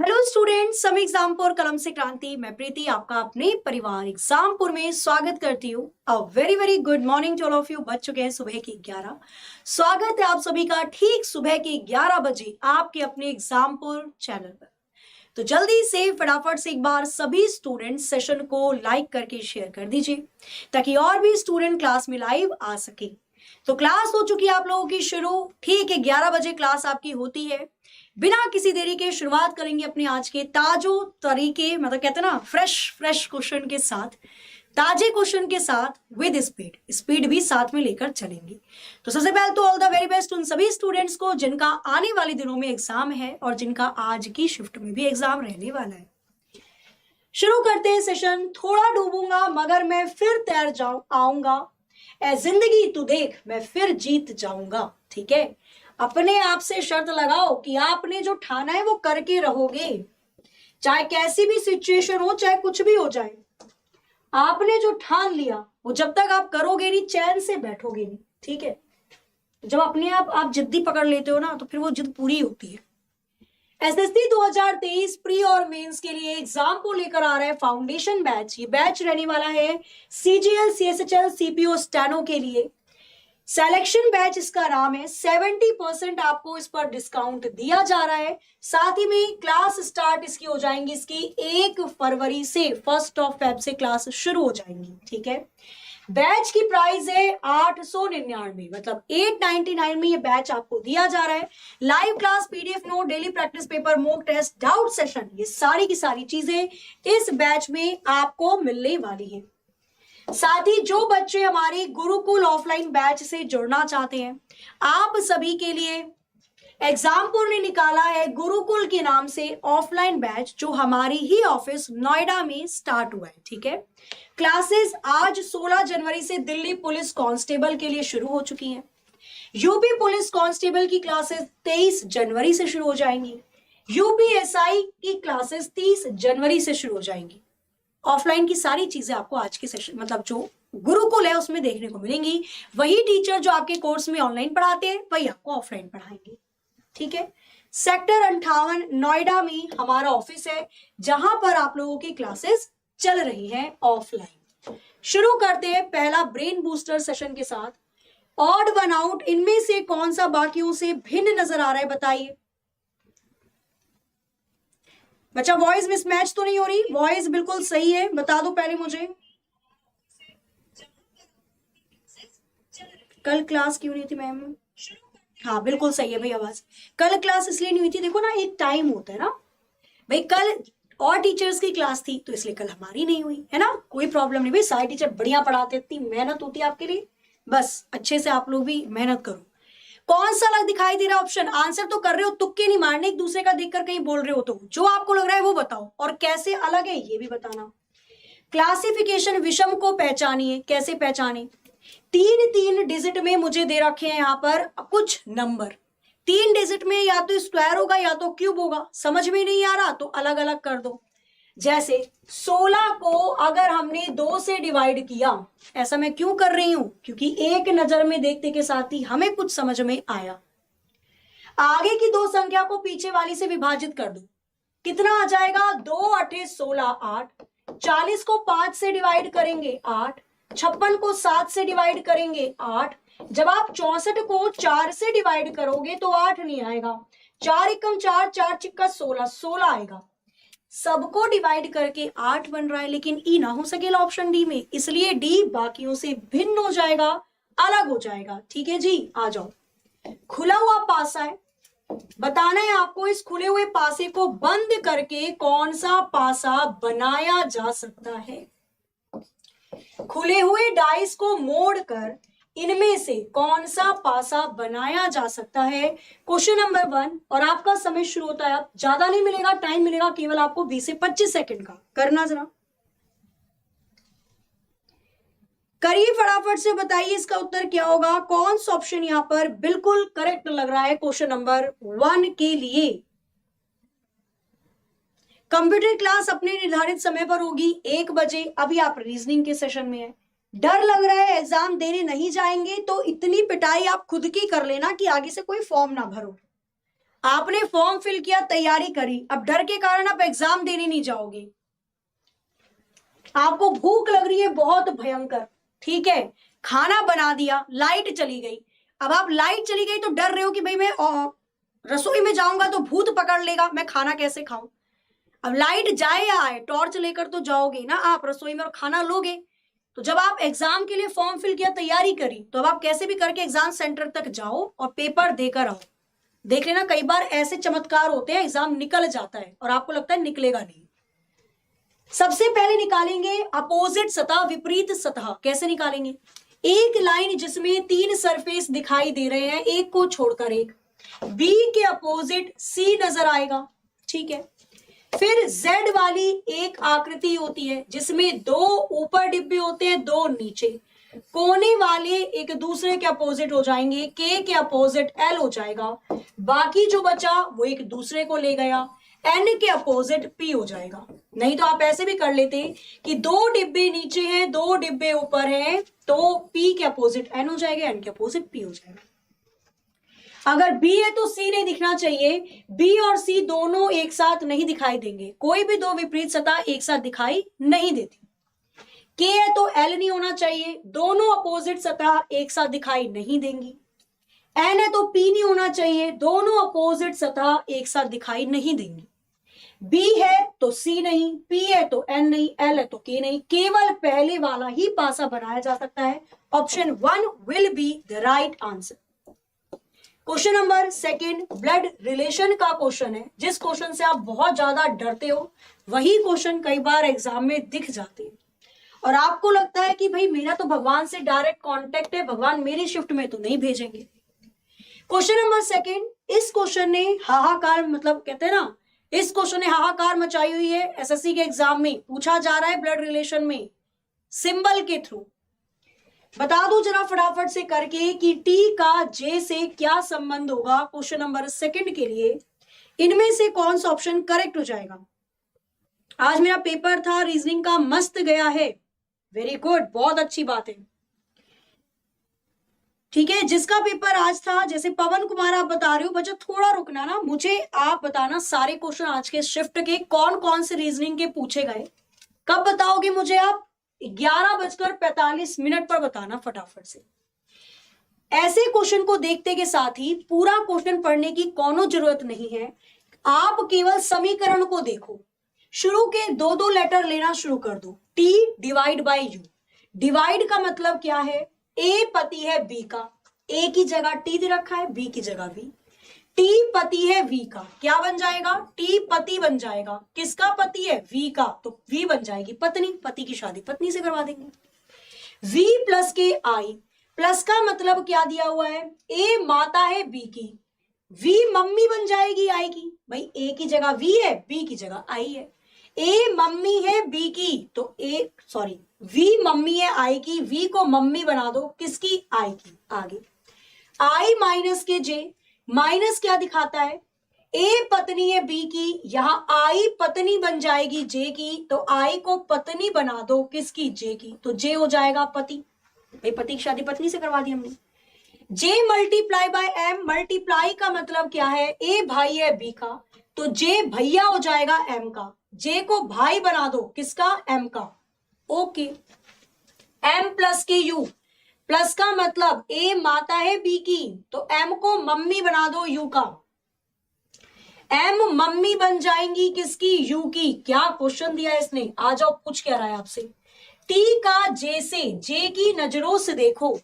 Hello students, समय एग्जामपुर कलम से क्रांति। मैं प्रीति आपका अपने परिवार एग्जामपुर में स्वागत करती हूँ। A very very good morning to all of you. बज चुके हैं सुबह के 11। स्वागत है आप सभी का ठीक सुबह के 11 बजे आपके अपने एग्जामपुर चैनल पर। तो जल्दी से फटाफट से एक बार सभी स्टूडेंट सेशन को लाइक करके शेयर कर दीजिए ताकि और भी स्टूडेंट क्लास में लाइव आ सके। तो क्लास हो चुकी है आप लोगों की शुरू। ठीक है, 11 बजे क्लास आपकी होती है। बिना किसी देरी के शुरुआत करेंगे अपने आज के ताजो तरीके, मतलब कहते हैं ना फ्रेश क्वेश्चन के साथ, ताजे क्वेश्चन के साथ विद स्पीड भी साथ में लेकर चलेंगे। तो सबसे पहले तो ऑल द वेरी बेस्ट उन सभी स्टूडेंट्स को जिनका आने वाले दिनों में एग्जाम है और जिनका आज की शिफ्ट में भी एग्जाम रहने वाला है। शुरू करते हैं सेशन। थोड़ा डूबूंगा मगर मैं फिर तैर आऊंगा, ए जिंदगी तू देख मैं फिर जीत जाऊंगा। ठीक है, अपने आप से शर्त लगाओ कि आपने जो ठाना है वो करके रहोगे, चाहे कैसी भी सिचुएशन हो, चाहे कुछ भी हो जाए। आपने जो ठान लिया वो जब तक आप करोगे नहीं, चैन से बैठोगे नहीं। ठीक है, जब अपने आप जिद्दी पकड़ लेते हो ना, तो फिर वो जिद पूरी होती है। एसएससी 2023 प्री और मेंस के लिए एग्जाम को लेकर आ रहा है फाउंडेशन बैच। ये बैच रहने वाला है सीजीएल, सीएसएचएल, सीपीओ, स्टैनो के लिए। सिलेक्शन बैच इसका नाम है। 70% आपको इस पर डिस्काउंट दिया जा रहा है। साथ ही में क्लास स्टार्ट इसकी हो जाएंगी, इसकी 1 फरवरी से 1 फेब से क्लास शुरू हो जाएंगी। ठीक है, बैच की प्राइस है 899, मतलब 899 में ये बैच आपको दिया जा रहा है। Live class, PDF note, daily practice paper, mock test, doubt session, ये सारी की सारी चीजें इस बैच में आपको मिलने वाली है। साथ ही जो बच्चे हमारे गुरुकुल ऑफलाइन बैच से जुड़ना चाहते हैं, आप सभी के लिए एग्जामपुर ने निकाला है गुरुकुल के नाम से ऑफलाइन बैच, जो हमारी ही ऑफिस नोएडा में स्टार्ट हुआ है। ठीक है, क्लासेस आज 16 जनवरी से दिल्ली पुलिस कांस्टेबल के लिए शुरू हो चुकी हैं। यूपी पुलिस कांस्टेबल की क्लासेस 23 जनवरी से शुरू हो जाएंगी। यूपीएसआई की क्लासेस 30 जनवरी से शुरू हो जाएंगी। ऑफलाइन की सारी चीजें आपको आज के सेशन, मतलब जो गुरुकुल है उसमें देखने को मिलेंगी। वही टीचर जो आपके कोर्स में ऑनलाइन पढ़ाते हैं वही आपको ऑफलाइन पढ़ाएंगे। ठीक है, सेक्टर 58 नोएडा में हमारा ऑफिस है, जहां पर आप लोगों की क्लासेस चल रही हैं ऑफलाइन। शुरू करते हैं पहला ब्रेन बूस्टर सेशन के साथ। ऑड वन आउट, इनमें से कौन सा बाकियों से भिन्न नजर आ रहा है, बताइए। बच्चा वॉइस मिसमैच तो नहीं हो रही? वॉइस बिल्कुल सही है, बता दो पहले मुझे। कल क्लास क्यों नहीं थी मैम? हाँ बिल्कुल सही है भाई आवाज। कल क्लास इसलिए नहीं हुई थी, देखो ना एक टाइम होता है ना भाई। कल और टीचर्स की क्लास थी तो इसलिए कल हमारी नहीं हुई है ना। कोई प्रॉब्लम नहीं भाई, सारे टीचर बढ़िया पढ़ाते, इतनी मेहनत होती है आपके लिए। बस अच्छे से आप लोग भी मेहनत करो। कौन सा अलग दिखाई दे रहा है ऑप्शन? आंसर तो कर रहे हो, तुक्के नहीं मारने, एक दूसरे का देखकर कहीं बोल रहे हो। तो जो आपको लग रहा है वो बताओ, और कैसे अलग है ये भी बताना। क्लासिफिकेशन विषम को पहचानिए। कैसे पहचाने? 3 डिजिट में मुझे दे रखे हैं यहाँ पर कुछ नंबर। 3 डिजिट में या तो स्क्वायर होगा या तो क्यूब होगा। समझ में नहीं आ रहा तो अलग अलग कर दो। जैसे 16 को अगर हमने 2 से डिवाइड किया, ऐसा मैं क्यों कर रही हूं? क्योंकि एक नजर में देखते के साथ ही हमें कुछ समझ में आया। आगे की 2 संख्या को पीछे वाली से विभाजित कर दो, कितना आ जाएगा? 2 8 16 8। 40 को 5 से डिवाइड करेंगे 8। 56 को 7 से डिवाइड करेंगे 8। जब आप 64 को 4 से डिवाइड करोगे तो 8 नहीं आएगा। 4 एकम 4, 4 चिक्का 16, 16 आएगा। सबको डिवाइड करके 8 बन रहा है, लेकिन ई ना हो सकेला ऑप्शन डी में, इसलिए डी बाकियों से भिन्न हो जाएगा, अलग हो जाएगा। ठीक है जी, आ जाओ। खुला हुआ पासा है, बताना है आपको इस खुले हुए पासे को बंद करके कौन सा पासा बनाया जा सकता है। खुले हुए डाइस को मोड़कर इनमें से कौन सा पासा बनाया जा सकता है। क्वेश्चन नंबर 1, और आपका समय शुरू होता है। अब ज्यादा नहीं मिलेगा, टाइम मिलेगा केवल आपको 20 से 25 सेकंड का। करना जरा, करिए फटाफट से, बताइए इसका उत्तर क्या होगा। कौन सा ऑप्शन यहां पर बिल्कुल करेक्ट लग रहा है क्वेश्चन नंबर 1 के लिए। कंप्यूटर क्लास अपने निर्धारित समय पर होगी 1 बजे। अभी आप रीजनिंग के सेशन में है, डर लग रहा है एग्जाम देने नहीं जाएंगे तो इतनी पिटाई आप खुद की कर लेना कि आगे से कोई फॉर्म ना भरो। आपने फॉर्म फिल किया, तैयारी करी, अब डर के कारण आप एग्जाम देने नहीं जाओगे। आपको भूख लग रही है बहुत भयंकर, ठीक है, खाना बना दिया, लाइट चली गई। अब आप लाइट चली गई तो डर रहे हो कि भाई मैं रसोई में जाऊंगा तो भूत पकड़ लेगा, मैं खाना कैसे खाऊं। अब लाइट जाए या आए, टॉर्च लेकर तो जाओगे ना आप रसोई में और खाना लोगे। तो जब आप एग्जाम के लिए फॉर्म फिल किया, तैयारी करी, तो अब आप कैसे भी करके एग्जाम सेंटर तक जाओ और पेपर देकर आओ। देख लेना, कई बार ऐसे चमत्कार होते हैं, एग्जाम निकल जाता है और आपको लगता है निकलेगा नहीं। सबसे पहले निकालेंगे अपोजिट सतह, विपरीत सतह। कैसे निकालेंगे? एक लाइन जिसमें 3 सरफेस दिखाई दे रहे हैं, एक को छोड़कर एक, बी के अपोजिट सी नजर आएगा, ठीक है। फिर Z वाली एक आकृति होती है जिसमें 2 ऊपर डिब्बे होते हैं, 2 नीचे। कोने वाले एक दूसरे के अपोजिट हो जाएंगे, K के अपोजिट L हो जाएगा, बाकी जो बचा वो एक दूसरे को ले गया, N के अपोजिट P हो जाएगा। नहीं तो आप ऐसे भी कर लेते कि 2 डिब्बे नीचे हैं, 2 डिब्बे ऊपर हैं, तो P के अपोजिट N हो जाएगा, N के अपोजिट P हो जाएगा। अगर B है तो C नहीं दिखना चाहिए, B और C दोनों एक साथ नहीं दिखाई देंगे, कोई भी 2 विपरीत सतह एक साथ दिखाई नहीं देती। K है तो L नहीं होना चाहिए, दोनों अपोजिट सतह एक साथ दिखाई नहीं देंगी। N है तो P नहीं होना चाहिए, दोनों अपोजिट सतह एक साथ दिखाई नहीं देंगी। B है तो C नहीं, P है तो N नहीं, L है तो K नहीं, केवल पहले वाला ही पासा बनाया जा सकता है। Option 1 will be the right answer. Question number 2 blood relation का क्वेश्चन है। जिस क्वेश्चन से आप बहुत ज्यादा डरते हो वही क्वेश्चन कई बार एग्जाम में दिख जाते हैं और आपको लगता है कि भाई मेरा तो भगवान से डायरेक्ट कांटेक्ट है, भगवान मेरी शिफ्ट में तो नहीं भेजेंगे। क्वेश्चन नंबर 2, इस क्वेश्चन ने हाहाकार, मतलब कहते हैं ना, इस क्वेश्चन ने हाहाकार मचाई हुई है। एसएससी के एग्जाम में पूछा जा रहा है ब्लड रिलेशन में सिंबल के थ्रू। बता दो जरा फटाफट से करके कि T का J से क्या संबंध होगा। क्वेश्चन नंबर 2 के लिए इनमें से कौन सा ऑप्शन करेक्ट हो जाएगा। आज मेरा पेपर था रीजनिंग का, मस्त गया है, वेरी गुड, बहुत अच्छी बात है, ठीक है। जिसका पेपर आज था, जैसे पवन कुमार आप बता रहे हो, बच्चा थोड़ा रुकना ना, मुझे आप बताना सारे क्वेश्चन आज के शिफ्ट के कौन कौन से रीजनिंग के पूछे गए। कब बताओगे मुझे आप? 11:45 पर बताना फटाफट से। ऐसे क्वेश्चन को देखते के साथ ही पूरा क्वेश्चन पढ़ने की कोनो जरूरत नहीं है, आप केवल समीकरण को देखो। शुरू के 2 लेटर लेना शुरू कर दो। T divide by U। Divide का मतलब क्या है? A पति है B का, A की जगह T दे रखा है, B की जगह V। T पति है V का, क्या बन जाएगा? T पति बन जाएगा। किसका पति है? V का, तो V बन जाएगी पत्नी, पति की शादी पत्नी से करवा देंगे। V प्लस के I, प्लस का मतलब क्या दिया हुआ है? A माता है B की, V मम्मी बन जाएगी I की। भाई A की जगह V है, B की जगह I है। A मम्मी है B की, तो V मम्मी है I की, V को मम्मी बना दो, किसकी? I की। आगे I माइनस के J, माइनस क्या दिखाता है? A पत्नी है B की, यहां I पत्नी बन जाएगी J की, तो I को पत्नी बना दो, किसकी? J की, तो J हो जाएगा पति। भाई पति की शादी पत्नी से करवा दी हमने। J multiply by M, multiply का मतलब क्या है? A भाई है B का, तो J भैया हो जाएगा M का, J को भाई बना दो, किसका? M का। ओके, M प्लस के U, प्लस का मतलब A माता है B की, तो M को मम्मी बना दो U का। M मम्मी बन जाएंगी किसकी? U की। क्या क्वेश्चन दिया है इसने, आ जाओ, पूछ क्या रहा है आपसे। T का J से, J की नजरों से देखो,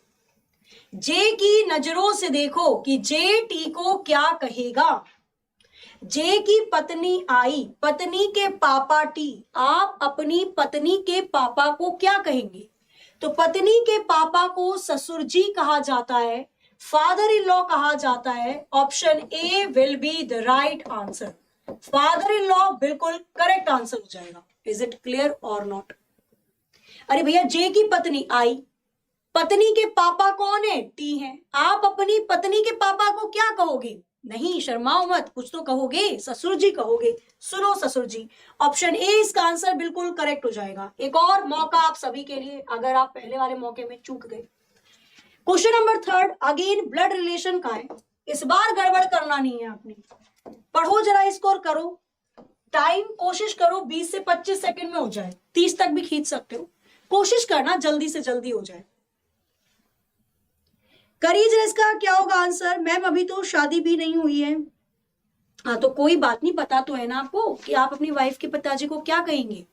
J की नजरों से देखो कि J T को क्या कहेगा। J की पत्नी आई, पत्नी के पापा T, आप अपनी पत्नी के पापा को क्या कहेंगे? तो पत्नी के पापा को ससुर जी कहा जाता है, फादर इन लॉ कहा जाता है। Option A will be the right answer. Father in law बिल्कुल करेक्ट आंसर हो जाएगा। इज इट क्लियर और नॉट? अरे भैया, J की पत्नी आई, पत्नी के पापा कौन है? T है, आप अपनी पत्नी के पापा को क्या कहोगे? नहीं शर्माओ मत, कुछ तो कहोगे, ससुर जी कहोगे। सुनो ससुर जी, ऑप्शन ए इसका आंसर बिल्कुल करेक्ट हो जाएगा। एक और मौका आप सभी के लिए, अगर आप पहले वाले मौके में चूक गए। Question number third, again blood relation का है। इस बार गड़बड़ करना नहीं है आपने, पढ़ो जरा इसको और करो। टाइम कोशिश करो 20 से 25 सेकंड में हो जाए, 30 तक भी खींच सकते हो, कोशिश करना जल्दी से जल्दी हो जाए। करिए जरा, इसका क्या होगा आंसर। मैम अभी तो शादी भी नहीं हुई है। हाँ तो कोई बात नहीं, पता तो है ना आपको कि आप अपनी वाइफ के पिताजी को क्या कहेंगे।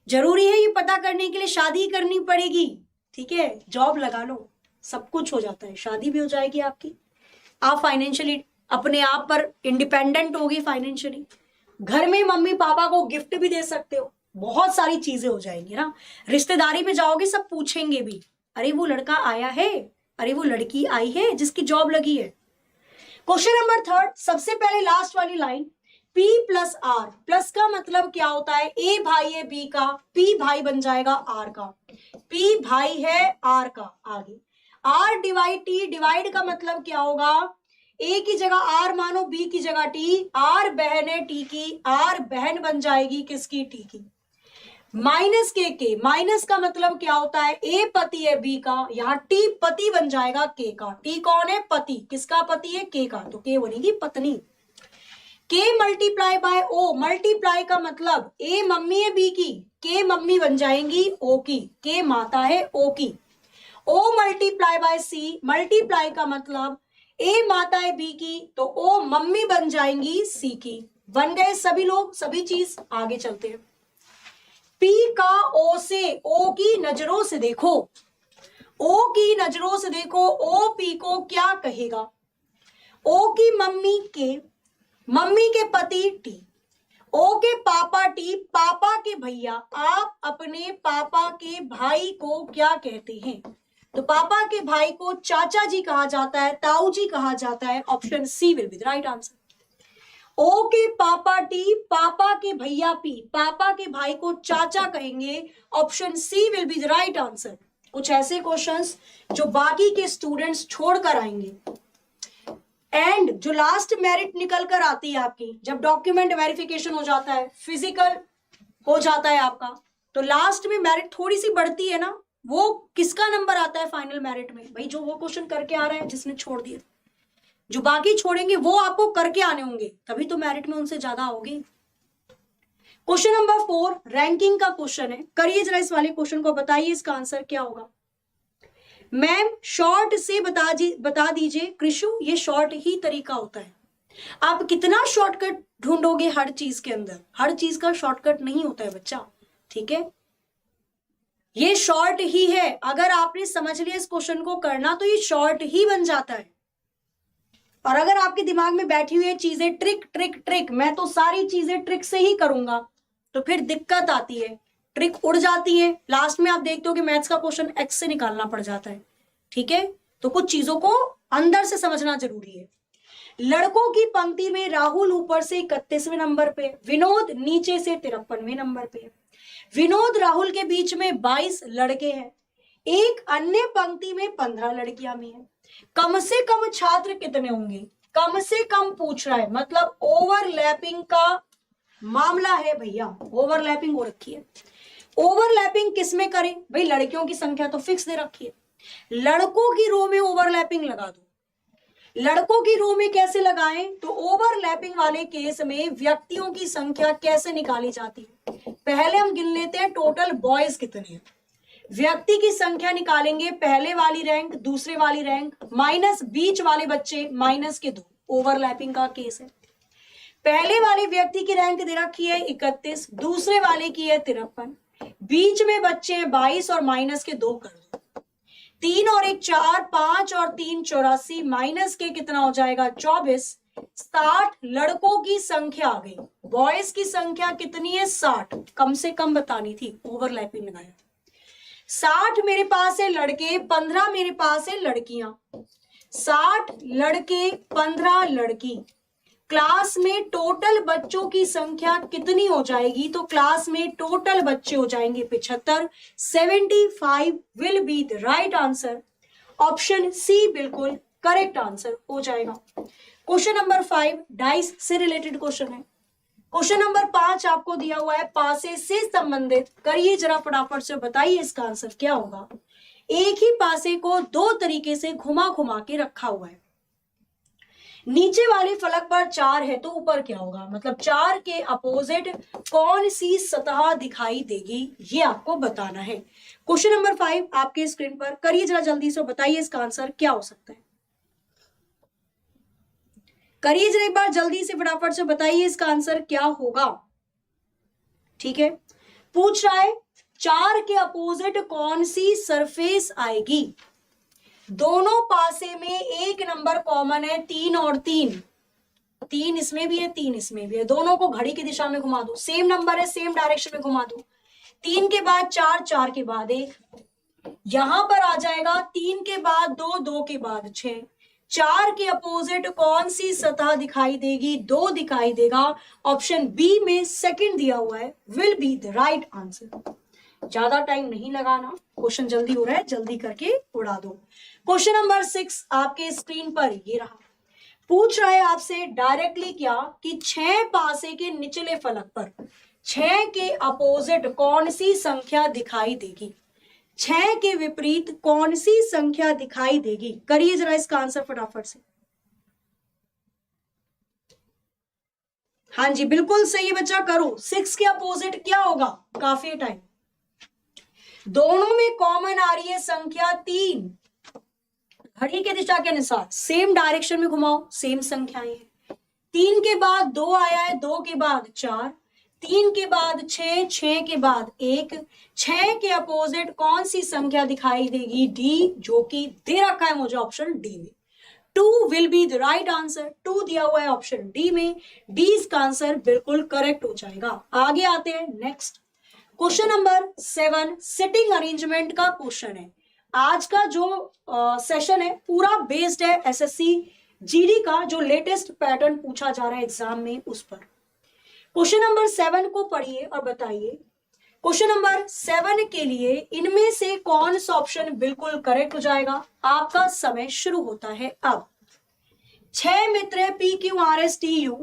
जरूरी है ये पता करने के लिए शादी करनी पड़ेगी, ठीक है। जॉब लगा लो, सब कुछ हो जाता है, शादी भी हो जाएगी आपकी, आप फाइनेंशियली अपने आप पर इंडिपेंडेंट होगी फाइनेंशियली, घर में मम्मी पापा को गिफ्ट भी दे सकते हो, बहुत सारी चीजें हो जाएंगी ना। रिश्तेदारी में जाओगे सब पूछेंगे भी, अरे वो लड़का आया है, अरे वो लड़की आई है जिसकी जॉब लगी है। क्वेश्चन नंबर थर्ड, सबसे पहले लास्ट वाली line, P plus R, plus का मतलब क्या होता है, ए भाई है बी का, P भाई बन जाएगा आर का, P भाई है आर का। आगे आर डिवाइड टी, डिवाइड का मतलब क्या होगा, ए की जगह आर मानो, बी की जगह टी, आर बहन है टी की, आर बहन बन जाएगी किसकी, टी की। माइनस के, माइनस का मतलब क्या होता है, ए पति है बी का, यहाँ टी पति बन जाएगा के का। टी कौन है, पति, किसका पति है, के का, तो के बनेगी पत्नी। के मल्टीप्लाई बाय ओ, मल्टीप्लाई का मतलब ए मम्मी है बी की, के मम्मी बन जाएंगी ओ की, के माता है ओ की। O multiply by C, multiply का मतलब ए माता है बी की, तो ओ मम्मी बन जाएंगी सी की। बन गए सभी लोग, सभी चीज। आगे चलते हैं। पी का ओ से, ओ की नजरों से देखो, ओ की नजरों से देखो, ओ पी को क्या कहेगा, ओ की मम्मी के, मम्मी के पति टी, ओ के पापा टी, पापा के भैया। आप अपने पापा के भाई को क्या कहते हैं, तो पापा के भाई को चाचा जी कहा जाता है, ताऊ जी कहा जाता है। Option C will be the right answer. ओ के पापा टी, पापा के भैया पी, पापा के भाई को चाचा कहेंगे। Option C will be the right answer. कुछ ऐसे क्वेश्चंस जो बाकी के स्टूडेंट्स छोड़कर आएंगे, एंड जो लास्ट मेरिट निकल कर आती है आपकी, जब डॉक्यूमेंट वेरिफिकेशन हो जाता है, फिजिकल हो जाता है आपका, तो लास्ट में मेरिट थोड़ी सी बढ़ती है ना, वो किसका नंबर आता है फाइनल मेरिट में, भाई जो वो क्वेश्चन करके आ रहा है जिसने छोड़ दिया। जो बाकी छोड़ेंगे वो आपको करके आने होंगे, तभी तो मेरिट में उनसे ज्यादा होगी। क्वेश्चन नंबर 4 रैंकिंग का क्वेश्चन है। करिए जरा इस वाले क्वेश्चन को, बताइए इसका आंसर क्या होगा। मैम शॉर्ट से बता दीजिए कृषु, ये शॉर्ट ही तरीका होता है। आप कितना शॉर्टकट ढूंढोगे हर चीज के अंदर, हर चीज का शॉर्टकट नहीं होता है बच्चा, ठीक है। ये शॉर्ट ही है, अगर आपने समझ लिया इस क्वेश्चन को करना तो ये शॉर्ट ही बन जाता है। और अगर आपके दिमाग में बैठी हुई है चीजें ट्रिक ट्रिक ट्रिक, मैं तो सारी चीजें ट्रिक से ही करूंगा, तो फिर दिक्कत आती है, ट्रिक उड़ जाती है। लास्ट में आप देखते हो कि मैथ्स का क्वेश्चन एक्स से निकालना पड़ जाता है, ठीक है। तो कुछ चीजों को अंदर से समझना जरूरी है। लड़कों की पंक्ति में राहुल ऊपर से 31वें नंबर पे, विनोद नीचे से 53वें नंबर पे। विनोद राहुल के बीच में 22 लड़के हैं, एक अन्य पंक्ति में 15 लड़कियां भी हैं। कम से कम छात्र कितने होंगे, कम से कम पूछ रहा है, मतलब ओवरलैपिंग का मामला है भैया, ओवरलैपिंग हो रखी है। ओवरलैपिंग किसमें करें भाई, लड़कियों की संख्या तो फिक्स दे रखी है, लड़कों की रो में ओवरलैपिंग लगा दो। लड़कों की रो में कैसे लगाएं, तो ओवरलैपिंग वाले केस में व्यक्तियों की संख्या कैसे निकाली जाती है, पहले हम गिन लेते हैं टोटल बॉयज कितने हैं, व्यक्ति की संख्या निकालेंगे, पहले वाली रैंक दूसरे वाली रैंक माइनस बीच वाले बच्चे माइनस के 2, ओवरलैपिंग का केस है। पहले वाले व्यक्ति की रैंक दे रखी है 31, दूसरे वाले की है 53, बीच में बच्चे हैं 22 और माइनस के 2 कर दो, 3 और 1 4, 5 और 3 84, माइनस के कितना हो जाएगा 24। 60 लड़कों की संख्या आ गई, बॉयज की संख्या कितनी है 60, कम से कम बतानी थी, ओवरलैपिंग लगाया। 60 मेरे पास है लड़के, 15 मेरे पास है लड़कियां, 60 लड़के 15 लड़की। क्लास में टोटल बच्चों की संख्या कितनी हो जाएगी, तो क्लास में टोटल बच्चे हो जाएंगे 75, 75 will be the right answer. Option C बिल्कुल करेक्ट आंसर हो जाएगा। क्वेश्चन नंबर 5 डाइस से रिलेटेड क्वेश्चन है। क्वेश्चन नंबर 5 आपको दिया हुआ है पासे से संबंधित, करिए जरा फटाफट से, बताइए इसका आंसर क्या होगा। एक ही पासे को दो तरीके से घुमा घुमा के रखा हुआ है, नीचे वाले फलक पर 4 है तो ऊपर क्या होगा, मतलब 4 के अपोजिट कौन सी सतह दिखाई देगी, ये आपको बताना है। क्वेश्चन नंबर 5 आपके स्क्रीन पर, करिए जरा जल्दी से, बताइए इसका आंसर क्या हो सकता है। करिए जरा एक बार जल्दी से फटाफट से, बताइए इसका आंसर क्या होगा। ठीक है, पूछ रहा है 4 के अपोजिट कौन सी सरफेस आएगी। दोनों पासे में एक नंबर कॉमन है, 3 और 3, 3 इसमें भी है 3 इसमें भी है, दोनों को घड़ी की दिशा में घुमा दो, सेम नंबर है सेम डायरेक्शन में घुमा दो। 3 के बाद 4, 4 के बाद 1, यहां पर आ जाएगा 3 के बाद 2, 2 के बाद 6। 4 के अपोजिट कौन सी सतह दिखाई देगी, 2 दिखाई देगा। ऑप्शन बी में सेकंड दिया हुआ है, will be the right answer. ज्यादा टाइम नहीं लगाना, क्वेश्चन जल्दी हो रहा है, जल्दी करके उड़ा दो। क्वेश्चन नंबर 6 आपके स्क्रीन पर ये रहा। पूछ रहा है आपसे डायरेक्टली क्या कि 6 पासे के निचले फलक पर 6 के अपोजिट कौन सी संख्या दिखाई देगी, 6 के विपरीत कौन सी संख्या दिखाई देगी। करिए जरा इसका आंसर फटाफट से। हाँ जी बिल्कुल सही बच्चा, करो। 6 के अपोजिट क्या होगा, काफी टाइम, दोनों में कॉमन आ रही है संख्या 3, घड़ी के दिशा के अनुसार सेम डायरेक्शन में घुमाओ, सेम संख्याएं हैं। 3 के बाद 2 आया है, 2 के बाद 4, 3 के बाद 6, 6 के बाद 1, 6 के अपोजिट कौन सी संख्या दिखाई देगी, डी, जो कि दे रखा है मुझे ऑप्शन डी में। 2 will be the right answer, 2 दिया हुआ है ऑप्शन डी में, डी इसका आंसर बिल्कुल करेक्ट हो जाएगा। आगे आते हैं next. Question number 7 sitting arrangement का क्वेश्चन है। आज का जो सेशन है पूरा बेस्ड है एसएससी जीडी का जो लेटेस्ट पैटर्न पूछा जा रहा है एग्जाम में उस पर। क्वेश्चन नंबर 7 को पढ़िए और बताइए। क्वेश्चन नंबर 7 के लिए इनमें से कौन सा ऑप्शन बिल्कुल करेक्ट हो जाएगा। आपका समय शुरू होता है अब। 6 मित्र PQRSTU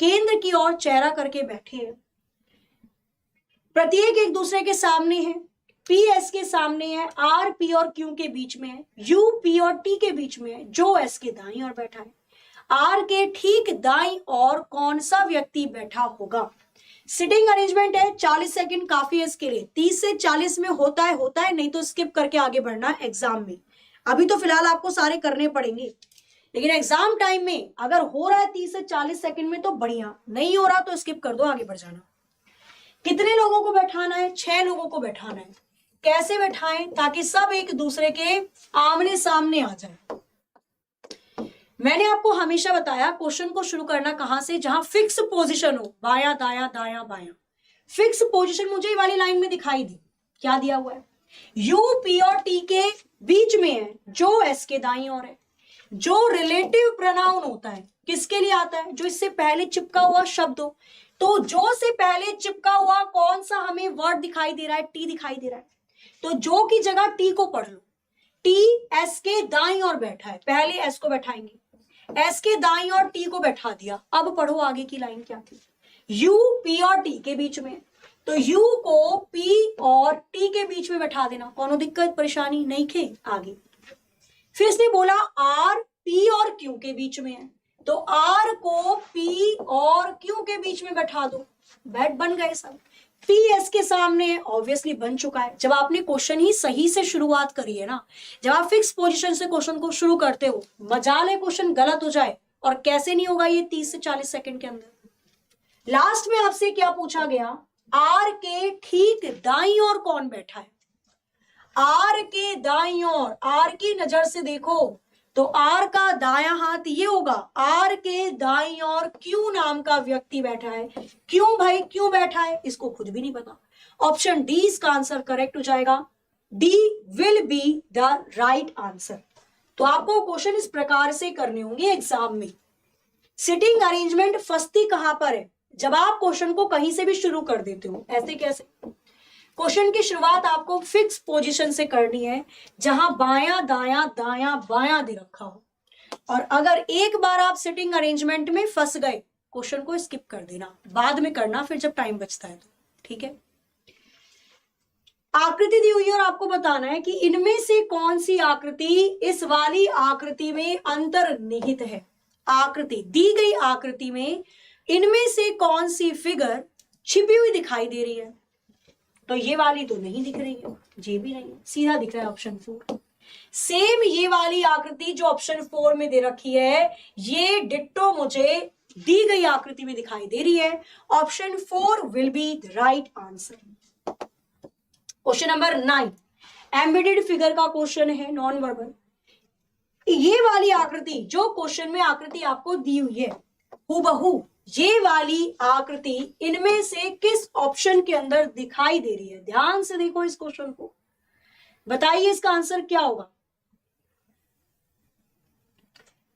केंद्र की ओर चेहरा करके बैठे हैं, प्रत्येक एक दूसरे के सामने है, P S के सामने है, R P और Q के बीच में है, U P और T के बीच में है, जो S के दाईं ओर बैठा है। R के ठीक दाईं ओर कौन सा व्यक्ति बैठा होगा। सिटिंग अरेंजमेंट है, 40 सेकंड काफी है इसके लिए। 30 से 40 में होता है, नहीं तो स्किप करके आगे बढ़ना एग्जाम में। अभी तो फिलहाल आपको सारे करने पड़ेंगे, लेकिन एग्जाम टाइम में अगर हो रहा है 30 से 40 सेकंड में तो बढ़िया, नहीं हो रहा तो स्किप कर दो, आगे बढ़ जाना। कितने लोगों को बैठाना है, 6 लोगों को बैठाना है। कैसे बैठाएं ताकि सब एक दूसरे के आमने सामने आ जाए। मैंने आपको हमेशा बताया क्वेश्चन को शुरू करना कहां से, जहां फिक्स पोजीशन हो, बायां दायां दायां बायां। फिक्स पोजीशन मुझे ये वाली लाइन में दिखाई दी, क्या दिया हुआ है, U P और T के बीच में है, जो S के दाईं ओर है। जो रिलेटिव प्रोनाउन होता है किसके लिए आता है, जो इससे पहले चिपका हुआ शब्द हो। तो जो से पहले चिपका हुआ कौन सा हमें वर्ड दिखाई दे रहा है, टी दिखाई दे रहा है, तो जो की जगह टी को पढ़ लो। टी एस के दाईं ओर बैठा है, पहले एस को बैठाएंगे, एस के दाईं ओर टी को बैठा दिया। अब पढ़ो आगे की लाइन क्या थी, यू पी और टी के बीच में, तो यू को पी और टी के बीच में बैठा देना, कोनो दिक्कत परेशानी नहीं खे। आगे फिर इसने बोला आर पी और क्यू के बीच में है, तो आर को पी और क्यू के बीच में बैठा दो, बैठ बन गए सब। पी एस के सामने है, ऑब्वियसली बन चुका है। जब आपने क्वेश्चन ही सही से शुरुआत करी है ना, जब आप फिक्स पोजीशन से क्वेश्चन को शुरू करते हो, मजाल है क्वेश्चन गलत हो जाए, और कैसे नहीं होगा ये 30 से 40 सेकंड के अंदर। लास्ट में आपसे क्या पूछा गया, आर के ठीक दाईं ओर कौन बैठा है। आर के दाईं ओर, आर की नजर से देखो तो आर का दायां हाथ ये होगा, आर के दाईं ओर क्यू नाम का व्यक्ति बैठा है। क्यों भाई, क्यों बैठा है, इसको खुद भी नहीं पता। ऑप्शन डी इसका आंसर करेक्ट हो जाएगा, D will be the right answer. तो आपको क्वेश्चन इस प्रकार से करने होंगे एग्जाम में। सिटिंग अरेंजमेंट फंसती कहां पर है, जब आप क्वेश्चन को कहीं से भी शुरू कर देते हो। ऐसे कैसे, क्वेश्चन की शुरुआत आपको फिक्स पोजीशन से करनी है, जहां बायां दायां दायां बायां दे रखा हो। और अगर एक बार आप सिटिंग अरेंजमेंट में फंस गए, क्वेश्चन को स्किप कर देना, बाद में करना फिर जब टाइम बचता है तो, ठीक है। आकृति दी हुई है और आपको बताना है कि इनमें से कौन सी आकृति इस वाली आकृति में अंतर्निहित है। आकृति दी गई आकृति में इनमें से कौन सी फिगर छिपी हुई दिखाई दे रही है। तो ये वाली तो नहीं दिख रही है, ये भी नहीं, सीधा दिख रहा है ऑप्शन 4। सेम ये वाली आकृति जो ऑप्शन 4 में दे रखी है, ये डिट्टो मुझे दी गई आकृति में दिखाई दे रही है। Option 4 will be the right answer. Question number 9 embedded figure का क्वेश्चन है, नॉन वर्बल। ये वाली आकृति जो क्वेश्चन में आकृति आपको दी हुई है हूबहू, ये वाली आकृति इनमें से किस ऑप्शन के अंदर दिखाई दे रही है। ध्यान से देखो इस क्वेश्चन को, बताइए इसका आंसर क्या होगा।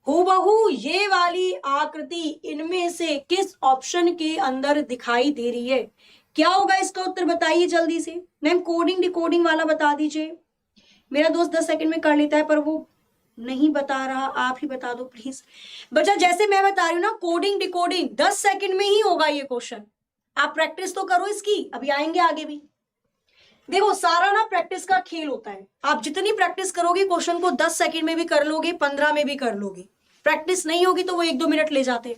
हूबहू ये वाली आकृति इनमें से किस ऑप्शन के अंदर दिखाई दे रही है, क्या होगा इसका उत्तर बताइए जल्दी से। मैम कोडिंग डिकोडिंग वाला बता दीजिए, मेरा दोस्त 10 सेकंड में कर लेता है पर वो नहीं बता रहा, आप ही बता दो प्लीज। बच्चा जैसे मैं बता रही हूँ ना, कोडिंग डिकोडिंग 10 सेकंड में ही होगा ये क्वेश्चन। आप प्रैक्टिस तो करो इसकी, अभी आएंगे आगे भी। देखो सारा ना प्रैक्टिस का खेल होता है, आप जितनी प्रैक्टिस करोगे क्वेश्चन को 10 सेकंड में भी कर लोगे, 15 में भी कर लोगे। प्रैक्टिस नहीं होगी तो वो 1-2 मिनट ले जाते हैं।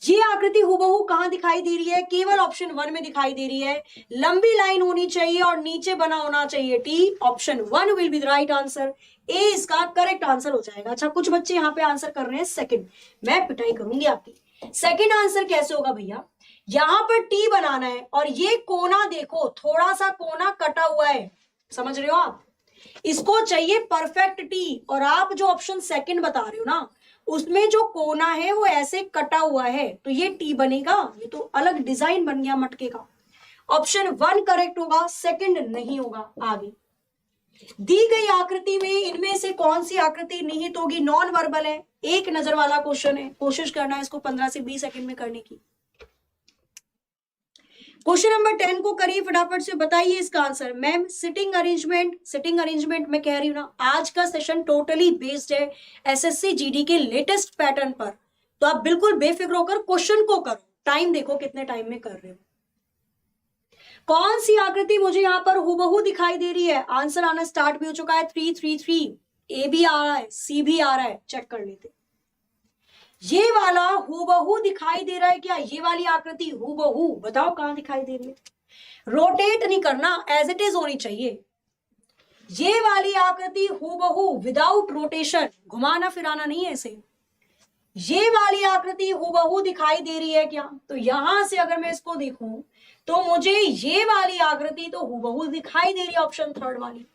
ये आकृति हूबहू कहां दिखाई दे रही है, केवल ऑप्शन 1 में दिखाई दे रही है। लंबी लाइन होनी चाहिए और नीचे बना होना चाहिए T. Option 1 will be the right answer. ए इसका करेक्ट आंसर हो जाएगा। अच्छा कुछ बच्चे यहाँ पे आंसर कर रहे हैं सेकंड, मैं पिटाई करूंगी आपकी। सेकंड आंसर कैसे होगा भैया, यहां पर टी बनाना है और ये कोना देखो, थोड़ा सा कोना कटा हुआ है, समझ रहे हो आप, इसको चाहिए परफेक्ट टी। और आप जो ऑप्शन सेकंड बता रहे हो ना, उसमें जो कोना है वो ऐसे कटा हुआ है, तो ये टी बनेगा, ये तो अलग डिजाइन बन गया मटके का। ऑप्शन 1 करेक्ट होगा, सेकंड नहीं होगा। आगे दी गई आकृति में इनमें से कौन सी आकृति निहित होगी, नॉन वर्बल है, एक नजर वाला क्वेश्चन है, कोशिश करना है इसको 15 से 20 सेकंड में करने की। क्वेश्चन नंबर 10 को करिए फटाफट से, बताइए इसका आंसर। मैम सिटिंग अरेंजमेंट मैं कह रही हूं ना, आज का सेशन टोटली बेस्ड है एसएससी जीडी के लेटेस्ट पैटर्न पर, तो आप बिल्कुल बेफिक्र होकर क्वेश्चन को करो। टाइम देखो कितने टाइम में कर रहे हो। कौन सी आकृति मुझे यहां पर हूबहू दिखाई दे रही है, आंसर आना स्टार्ट भी हो चुका है। 333 ए भी आ रहा है, सी भी आ रहा है, चेक कर लेते। ये वाला हूबहू दिखाई दे रहा है क्या, ये वाली आकृति हूबहू, बताओ कहां दिखाई दे रही है। रोटेट नहीं करना, एज इट इज होनी चाहिए। ये वाली आकृति हूबहू विदाउट रोटेशन, घुमाना फिराना नहीं है इसे। ये वाली आकृति हूबहू दिखाई दे रही है क्या, तो यहां से अगर मैं इसको देखूं तो मुझे ये वाली आकृति तो हूबहू दिखाई दे रही है, ऑप्शन 3 वाली।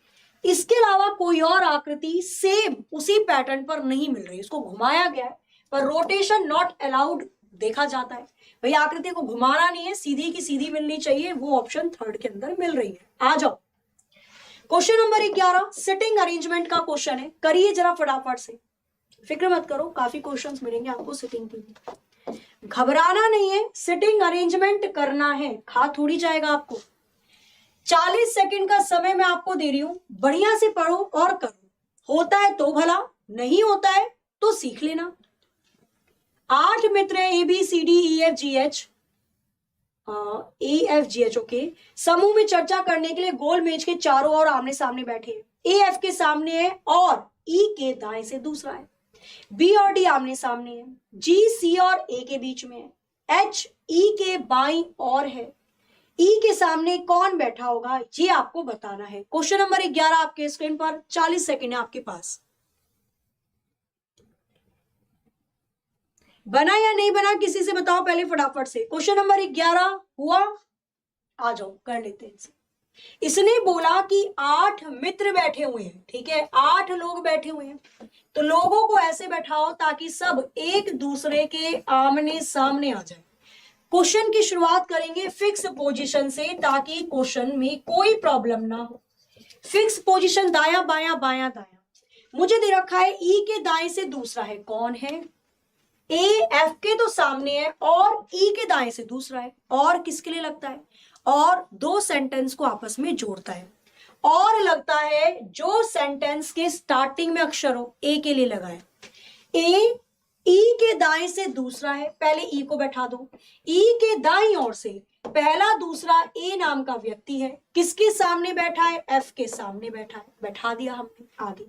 इसके अलावा कोई और आकृति सेम उसी पैटर्न पर नहीं मिल रही, इसको घुमाया गया है पर रोटेशन नॉट अलाउड देखा जाता है। भाई आकृति को घुमाना नहीं है, सीधी की सीधी मिलनी चाहिए, वो ऑप्शन 3 के अंदर मिल रही है। आ जाओ क्वेश्चन नंबर 11 सिटिंग अरेंजमेंट का क्वेश्चन है, करिए जरा फटाफट से, फिक्र मत करो, काफी क्वेश्चंस मिलेंगे आपको सिटिंग के लिए, घबराना नहीं है, सिटिंग अरेंजमेंट करना है, खा थोड़ी जाएगा आपको। 40 सेकंड का समय मैं आपको दे रही हूं, बढ़िया से पढ़ो और करो, होता है तो भला, नहीं होता है तो सीख लेना। 8 मित्र है, ABCDEFGH ओके, समूह में चर्चा करने के लिए गोल मेज के चारों ओर आमने सामने बैठे हैं। ए एफ के सामने है और ई के दाएं से दूसरा है, बी और डी आमने सामने है, जी सी और ए के बीच में है, एच ई के बाईं ओर है, ई के सामने कौन बैठा होगा ये आपको बताना है। क्वेश्चन नंबर 11 आपके स्क्रीन पर, 40 सेकंड है आपके पास। बना या नहीं बना किसी से बताओ पहले फटाफट से। क्वेश्चन नंबर 11 हुआ, आ जाओ कर लेते हैं इसे। इसने बोला कि 8 मित्र बैठे हुए हैं, ठीक है, 8 लोग बैठे हुए हैं, तो लोगों को ऐसे बैठाओ ताकि सब एक दूसरे के आमने सामने आ जाए। क्वेश्चन की शुरुआत करेंगे फिक्स पोजीशन से ताकि क्वेश्चन में कोई प्रॉब्लम ना हो। फिक्स पोजीशन दाया बाया बाया दाया, मुझे दे रखा है ई के दाएं से दूसरा है, कौन है, ए एफ के तो सामने है और ई के दाएं से दूसरा है, और किसके लिए लगता है, और 2 सेंटेंस को आपस में जोड़ता है, और लगता है जो सेंटेंस के स्टार्टिंग में अक्षर हो, ए के लिए लगा है। ए ई के दाएं से दूसरा है, पहले ई को बैठा दो। ई के दाईं ओर से पहला दूसरा ए नाम का व्यक्ति है, किसके सामने बैठा है? एफ के सामने बैठा है, बैठा दिया हमने। आगे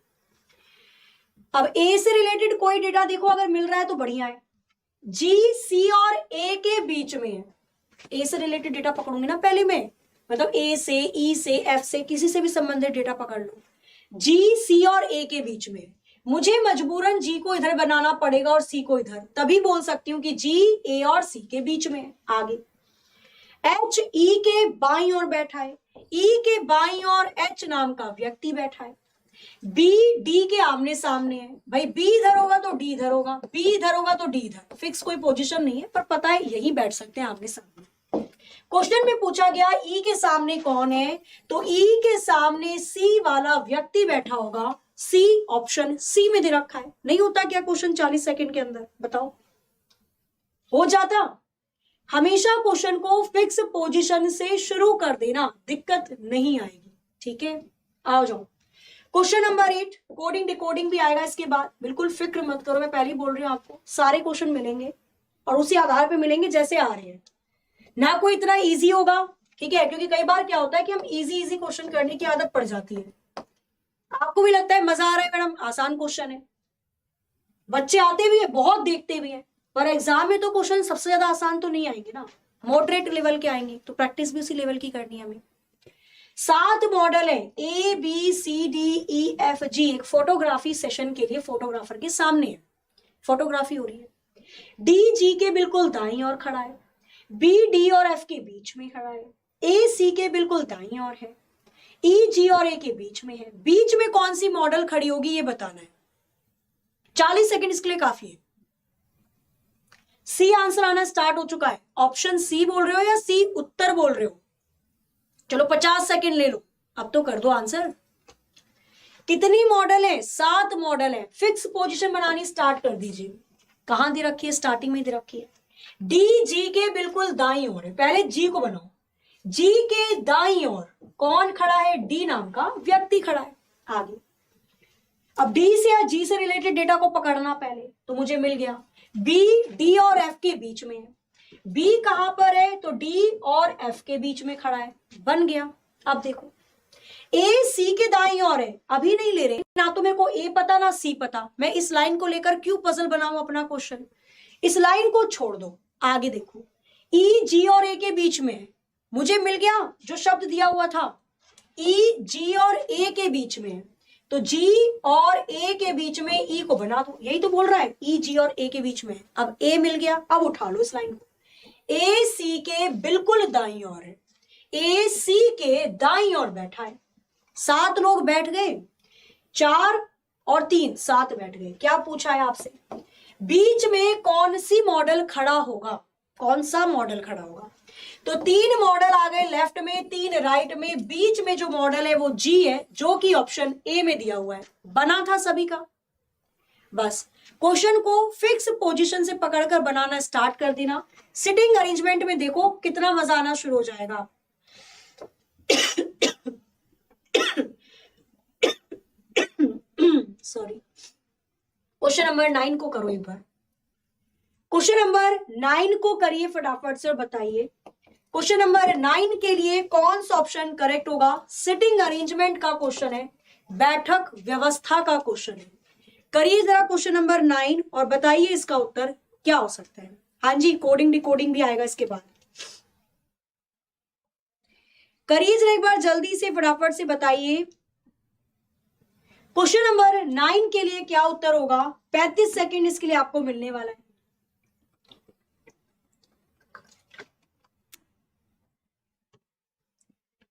अब ए से रिलेटेड कोई डेटा देखो अगर मिल रहा है तो बढ़िया है। जी सी और ए के बीच में है, ए से रिलेटेड डेटा पकड़ूंगी ना पहले मैं, मतलब ए से, ई से, एफ से, किसी से भी संबंधित डेटा पकड़ लो। जी सी और ए के बीच में, मुझे मजबूरन जी को इधर बनाना पड़ेगा और सी को इधर, तभी बोल सकती हूं कि जी ए और सी के बीच में है। आगे एच ई के बाईं ओर बैठा है, ई के बाईं ओर एच नाम का व्यक्ति बैठा है। बी डी के आमने सामने है, भाई बी इधर होगा तो डी इधर होगा, बी इधर होगा तो डी इधर, फिक्स कोई पोजीशन नहीं है, पर पता है यही बैठ सकते हैं आमने सामने। क्वेश्चन में पूछा गया ई के सामने कौन है, तो ई के सामने सी वाला व्यक्ति बैठा होगा। सी, ऑप्शन सी में दे रखा है। नहीं होता क्या क्वेश्चन 40 सेकंड के अंदर? बताओ, हो जाता? हमेशा क्वेश्चन को फिक्स पोजीशन से शुरू कर देना, दिक्कत नहीं आएगी। ठीक है, आओ जाओ। क्वेश्चन नंबर 8, कोडिंग डिकोडिंग भी आएगा इसके बाद, बिल्कुल फिक्र मत करो, मैं पहले ही बोल रही हूँ आपको सारे क्वेश्चन मिलेंगे और उसी आधार पे मिलेंगे जैसे आ रहे हैं, ना कोई इतना इजी होगा। ठीक है, क्योंकि कई बार क्या होता है कि हम इजी क्वेश्चन करने की आदत पड़ जाती है। आपको भी लगता है मजा आ रहा है मैडम, आसान क्वेश्चन है, बच्चे आते भी है, बहुत देखते भी है, पर एग्जाम में तो क्वेश्चन सबसे ज्यादा आसान तो नहीं आएंगे ना, मॉडरेट लेवल के आएंगे, तो प्रैक्टिस भी उसी लेवल की करनी है हमें। 7 मॉडल है, A B C D E F G, एक फोटोग्राफी सेशन के लिए फोटोग्राफर के सामने है, फोटोग्राफी हो रही है। डी जी के बिल्कुल दाईं ओर खड़ा है, बी डी और एफ के बीच में खड़ा है, ए सी के बिल्कुल दाईं ओर है, ई जी और ए के बीच में है। बीच में कौन सी मॉडल खड़ी होगी ये बताना है। 40 सेकंड इसके लिए काफी है। सी आंसर आना स्टार्ट हो चुका है। ऑप्शन सी बोल रहे हो या सी उत्तर बोल रहे हो? चलो 50 सेकंड ले लो, अब तो कर दो आंसर। कितनी मॉडल है? 7 मॉडल है। फिक्स पोजीशन बनानी स्टार्ट कर दीजिए। कहां दे रखी है? स्टार्टिंग में दे रखी है। डी जी के बिल्कुल दाईं ओर है, पहले जी को बनाओ। जी के दाईं ओर कौन खड़ा है? डी नाम का व्यक्ति खड़ा है। आगे अब डी से या जी से रिलेटेड डेटा को पकड़ना पहले, तो मुझे मिल गया बी डी और एफ के बीच में है। बी कहां पर है? तो डी और एफ के बीच में खड़ा है, बन गया। अब देखो ए सी के दाईं ओर है, अभी नहीं ले रहे ना, तो मेरे को ए पता ना सी पता, मैं इस लाइन को लेकर क्यों पजल बनाऊं अपना क्वेश्चन? इस लाइन को छोड़ दो, आगे देखो ई जी और ए के बीच में है, मुझे मिल गया जो शब्द दिया हुआ था, ई जी और ए के बीच में है, तो जी और ए के बीच में ई को बना दो, यही तो बोल रहा है, ई जी और ए के बीच में है। अब ए मिल गया, अब उठा लो इस लाइन को, ए सी के बिल्कुल दाईं ओर है, ए सी के दाईं ओर बैठा है। 7 लोग बैठ गए, 4 और 3, 7 बैठ गए। क्या पूछा है आपसे? बीच में कौन सी मॉडल खड़ा होगा? कौन सा मॉडल खड़ा होगा? तो 3 मॉडल आ गए लेफ्ट में, 3 राइट में, बीच में जो मॉडल है वो जी है, जो कि ऑप्शन ए में दिया हुआ है। बना था सभी का। बस क्वेश्चन को फिक्स पोजीशन से पकड़कर बनाना स्टार्ट कर देना। सिटिंग अरेंजमेंट में देखो कितना मजा आना शुरू हो जाएगा। सॉरी। क्वेश्चन नंबर 9 को करो एक बार। क्वेश्चन नंबर 9 को करिए फटाफट से और बताइए क्वेश्चन नंबर 9 के लिए कौन सा ऑप्शन करेक्ट होगा? सिटिंग अरेंजमेंट का क्वेश्चन है, बैठक व्यवस्था का क्वेश्चन है। करिए जरा क्वेश्चन नंबर 9 और बताइए इसका उत्तर क्या हो सकता है। हाँ जी, कोडिंग डिकोडिंग भी आएगा इसके बाद। करिए जरा एक बार जल्दी से फटाफट से बताइए क्वेश्चन नंबर 9 के लिए क्या उत्तर होगा। 35 सेकंड इसके लिए आपको मिलने वाला है।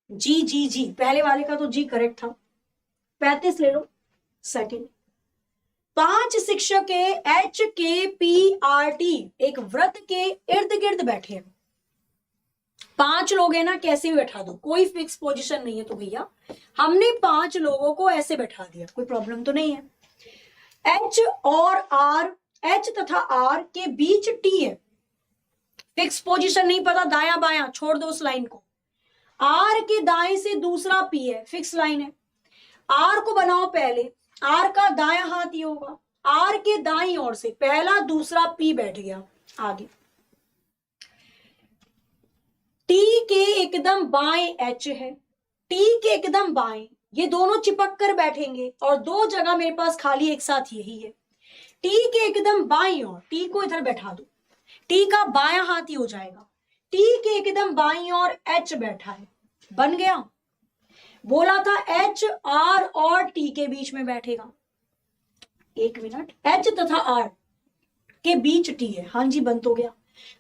जी जी जी, पहले वाले का तो जी करेक्ट था। 35 ले लो सेकंड। 5 शिक्षक एच के पी आर टी एक वृत्त के इर्द गिर्द बैठे हैं। 5 लोग हैं ना, कैसे भी बैठा दो, कोई फिक्स पोजीशन नहीं है, तो भैया हमने 5 लोगों को ऐसे बैठा दिया, कोई प्रॉब्लम तो नहीं है। एच और आर, एच तथा आर के बीच टी है, फिक्स पोजीशन नहीं पता, दाया बाया छोड़ दो उस लाइन को। आर के दाएं से दूसरा पी है, फिक्स लाइन है। आर को बनाओ पहले, आर का दाया हाथ ये होगा, आर के दाईं ओर से पहला दूसरा पी बैठ गया। आगे टी के एकदम बाएं एच है, टी के एकदम बाएं, ये दोनों चिपक कर बैठेंगे और दो जगह मेरे पास खाली एक साथ यही है। टी के एकदम बाईं ओर, टी को इधर बैठा दो, टी का बायां हाथ ही हो जाएगा। टी के एकदम बाईं ओर एच बैठा है, बन गया। बोला था एच आर और टी के बीच में बैठेगा। एक मिनट, एच तथा आर के बीच टी है। हाँ जी, बंद हो गया।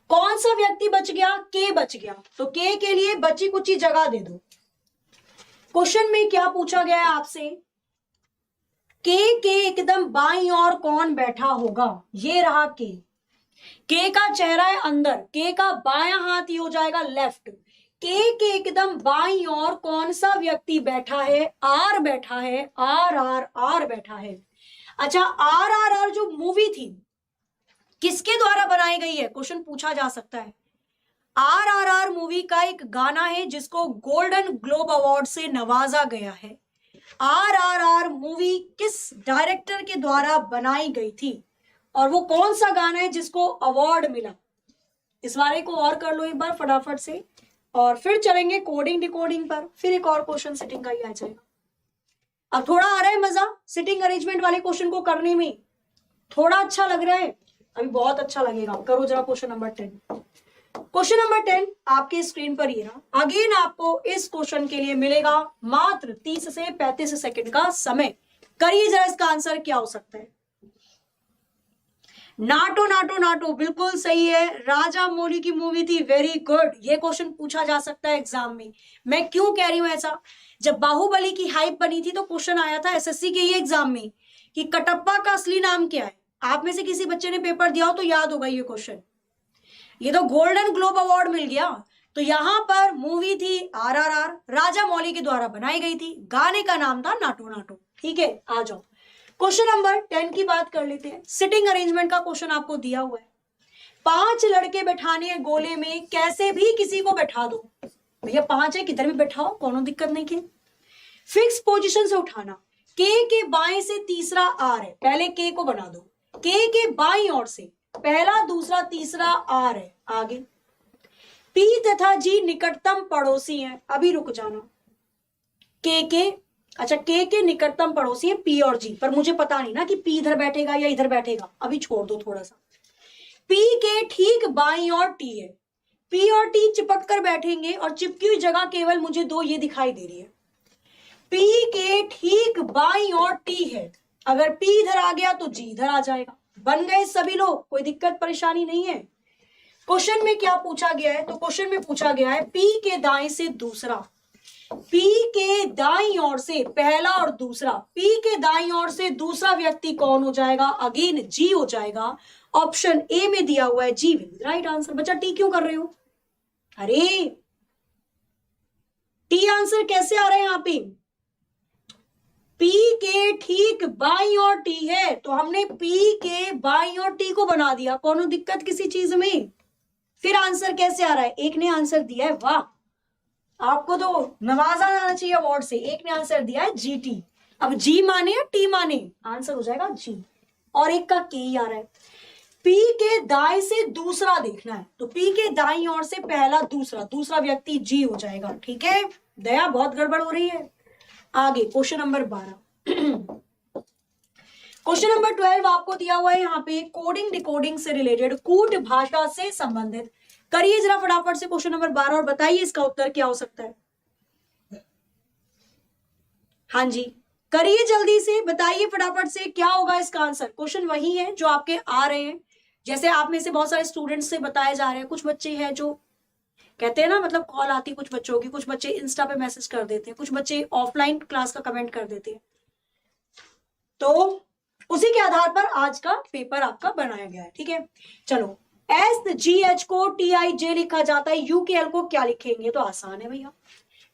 कौन सा व्यक्ति बच गया? के बच गया। तो के लिए बची कुची जगह दे दो। क्वेश्चन में क्या पूछा गया है आपसे? के एकदम बाईं ओर कौन बैठा होगा? ये रहा के का चेहरा है अंदर, के का बायां हाथ ही हो जाएगा लेफ्ट। के एकदम बाईं ओर कौन सा व्यक्ति बैठा है? आर बैठा है, आर बैठा है। अच्छा, आर जो मूवी थी किसके द्वारा बनाई गई है? क्वेश्चन पूछा जा सकता है। आर मूवी का एक गाना है जिसको गोल्डन ग्लोब अवार्ड से नवाजा गया है। आर मूवी किस डायरेक्टर के द्वारा बनाई गई थी और वो कौन सा गाना है जिसको अवार्ड मिला? इस बारे को और कर लो एक बार फटाफट से, और फिर चलेंगे कोडिंग डिकोडिंग पर। फिर एक और क्वेश्चन सिटिंग का ही आ जाएगा। अब थोड़ा आ रहा है मजा सिटिंग अरेंजमेंट वाले क्वेश्चन को करने में? थोड़ा अच्छा लग रहा है? अभी बहुत अच्छा लगेगा। करो जरा क्वेश्चन नंबर 10। क्वेश्चन नंबर 10 आपके स्क्रीन पर ही रहा। अगेन आपको इस क्वेश्चन के लिए मिलेगा मात्र 30 से 35 सेकंड का समय। करिए जरा इसका आंसर क्या हो सकता है। नाटो नाटो नाटो बिल्कुल सही है, राजा मौली की मूवी थी। Very good. ये क्वेश्चन पूछा जा सकता है एग्जाम में। मैं क्यों कह रही हूं ऐसा? जब बाहुबली की हाइप बनी थी तो क्वेश्चन आया था एसएससी के ही एग्जाम में कि कटप्पा का असली नाम क्या है। आप में से किसी बच्चे ने पेपर दिया हो तो याद होगा ये क्वेश्चन। ये तो गोल्डन ग्लोब अवार्ड मिल गया। तो यहां पर मूवी थी आरआरआर, राजा मौली के द्वारा बनाई गई थी। गाने का नाम था नाटो नाटो। ठीक है, आ जाओ क्वेश्चन नंबर 10 की बात कर लेते हैं। सिटिंग अरेंजमेंट का क्वेश्चन आपको दिया हुआ है। 5 लड़के बैठाने हैं गोले में, कैसे भी किसी को बैठा दो। भैया 5 है, किधर भी बैठाओ, कोनो दिक्कत नहीं की। फिक्स पोजीशन से उठाना। के बाएं से तीसरा आर है, पहले के को बना दो। के बाईं ओर से पहला दूसरा तीसरा आर है। आगे पी तथा जी निकटतम पड़ोसी हैं। अभी रुक जाना। अच्छा के निकटतम पड़ोसी है पी और जी, पर मुझे पता नहीं ना कि पी इधर बैठेगा या इधर बैठेगा। अभी छोड़ दो थोड़ा सा। पी के ठीक बाईं ओर टी है। पी और टी चिपक कर बैठेंगे और चिपकी हुई जगह केवल मुझे 2 ये दिखाई दे रही है। पी के ठीक बाईं ओर टी है। अगर पी इधर आ गया तो जी इधर आ जाएगा। बन गए सभी लोग, कोई दिक्कत परेशानी नहीं है। क्वेश्चन में क्या पूछा गया है? तो क्वेश्चन में पूछा गया है पी के दाएं से दूसरा, पी के दाईं ओर से पहला और दूसरा। पी के दाईं ओर से दूसरा व्यक्ति कौन हो जाएगा? अगेन जी हो जाएगा। ऑप्शन ए में दिया हुआ है जी राइट आंसर। बच्चा टी क्यों कर रहे हो? अरे टी आंसर कैसे आ रहा है यहाँ पे? पी के ठीक बाईं ओर टी है तो हमने पी के बाईं ओर टी को बना दिया। कौन दिक्कत किसी चीज में? फिर आंसर कैसे आ रहा है? एक ने आंसर दिया है, वाह, आपको तो नवाजा जाना चाहिए अवार्ड से। एक ने आंसर दिया है जीटी। अब जी माने या टी माने, आंसर हो जाएगा जी। और एक का के ही आ रहा है। पी के दाएं से दूसरा देखना है तो पी के दाईं ओर से पहला दूसरा व्यक्ति जी हो जाएगा। ठीक है दया, बहुत गड़बड़ हो रही है। आगे क्वेश्चन नंबर 12। क्वेश्चन नंबर 12 आपको दिया हुआ है यहाँ पे कोडिंग डिकोडिंग से रिलेटेड, कूट भाषा से संबंधित। करिए जरा फटाफट से क्वेश्चन नंबर 12 और बताइए इसका उत्तर क्या हो सकता है। हाँ जी करिए जल्दी से, बताइए फटाफट से क्या होगा इसका आंसर। क्वेश्चन वही है जो आपके आ रहे हैं। जैसे आप में से बहुत सारे स्टूडेंट्स से बताए जा रहे हैं। कुछ बच्चे हैं जो कहते हैं ना, मतलब कॉल आती है कुछ बच्चों की, कुछ बच्चे इंस्टा पे मैसेज कर देते हैं, कुछ बच्चे ऑफलाइन क्लास का कमेंट कर देते हैं। तो उसी के आधार पर आज का पेपर आपका बनाया गया है। ठीक है चलो, SGH को TIJ लिखा जाता है, UKL को क्या लिखेंगे? तो आसान है भैया।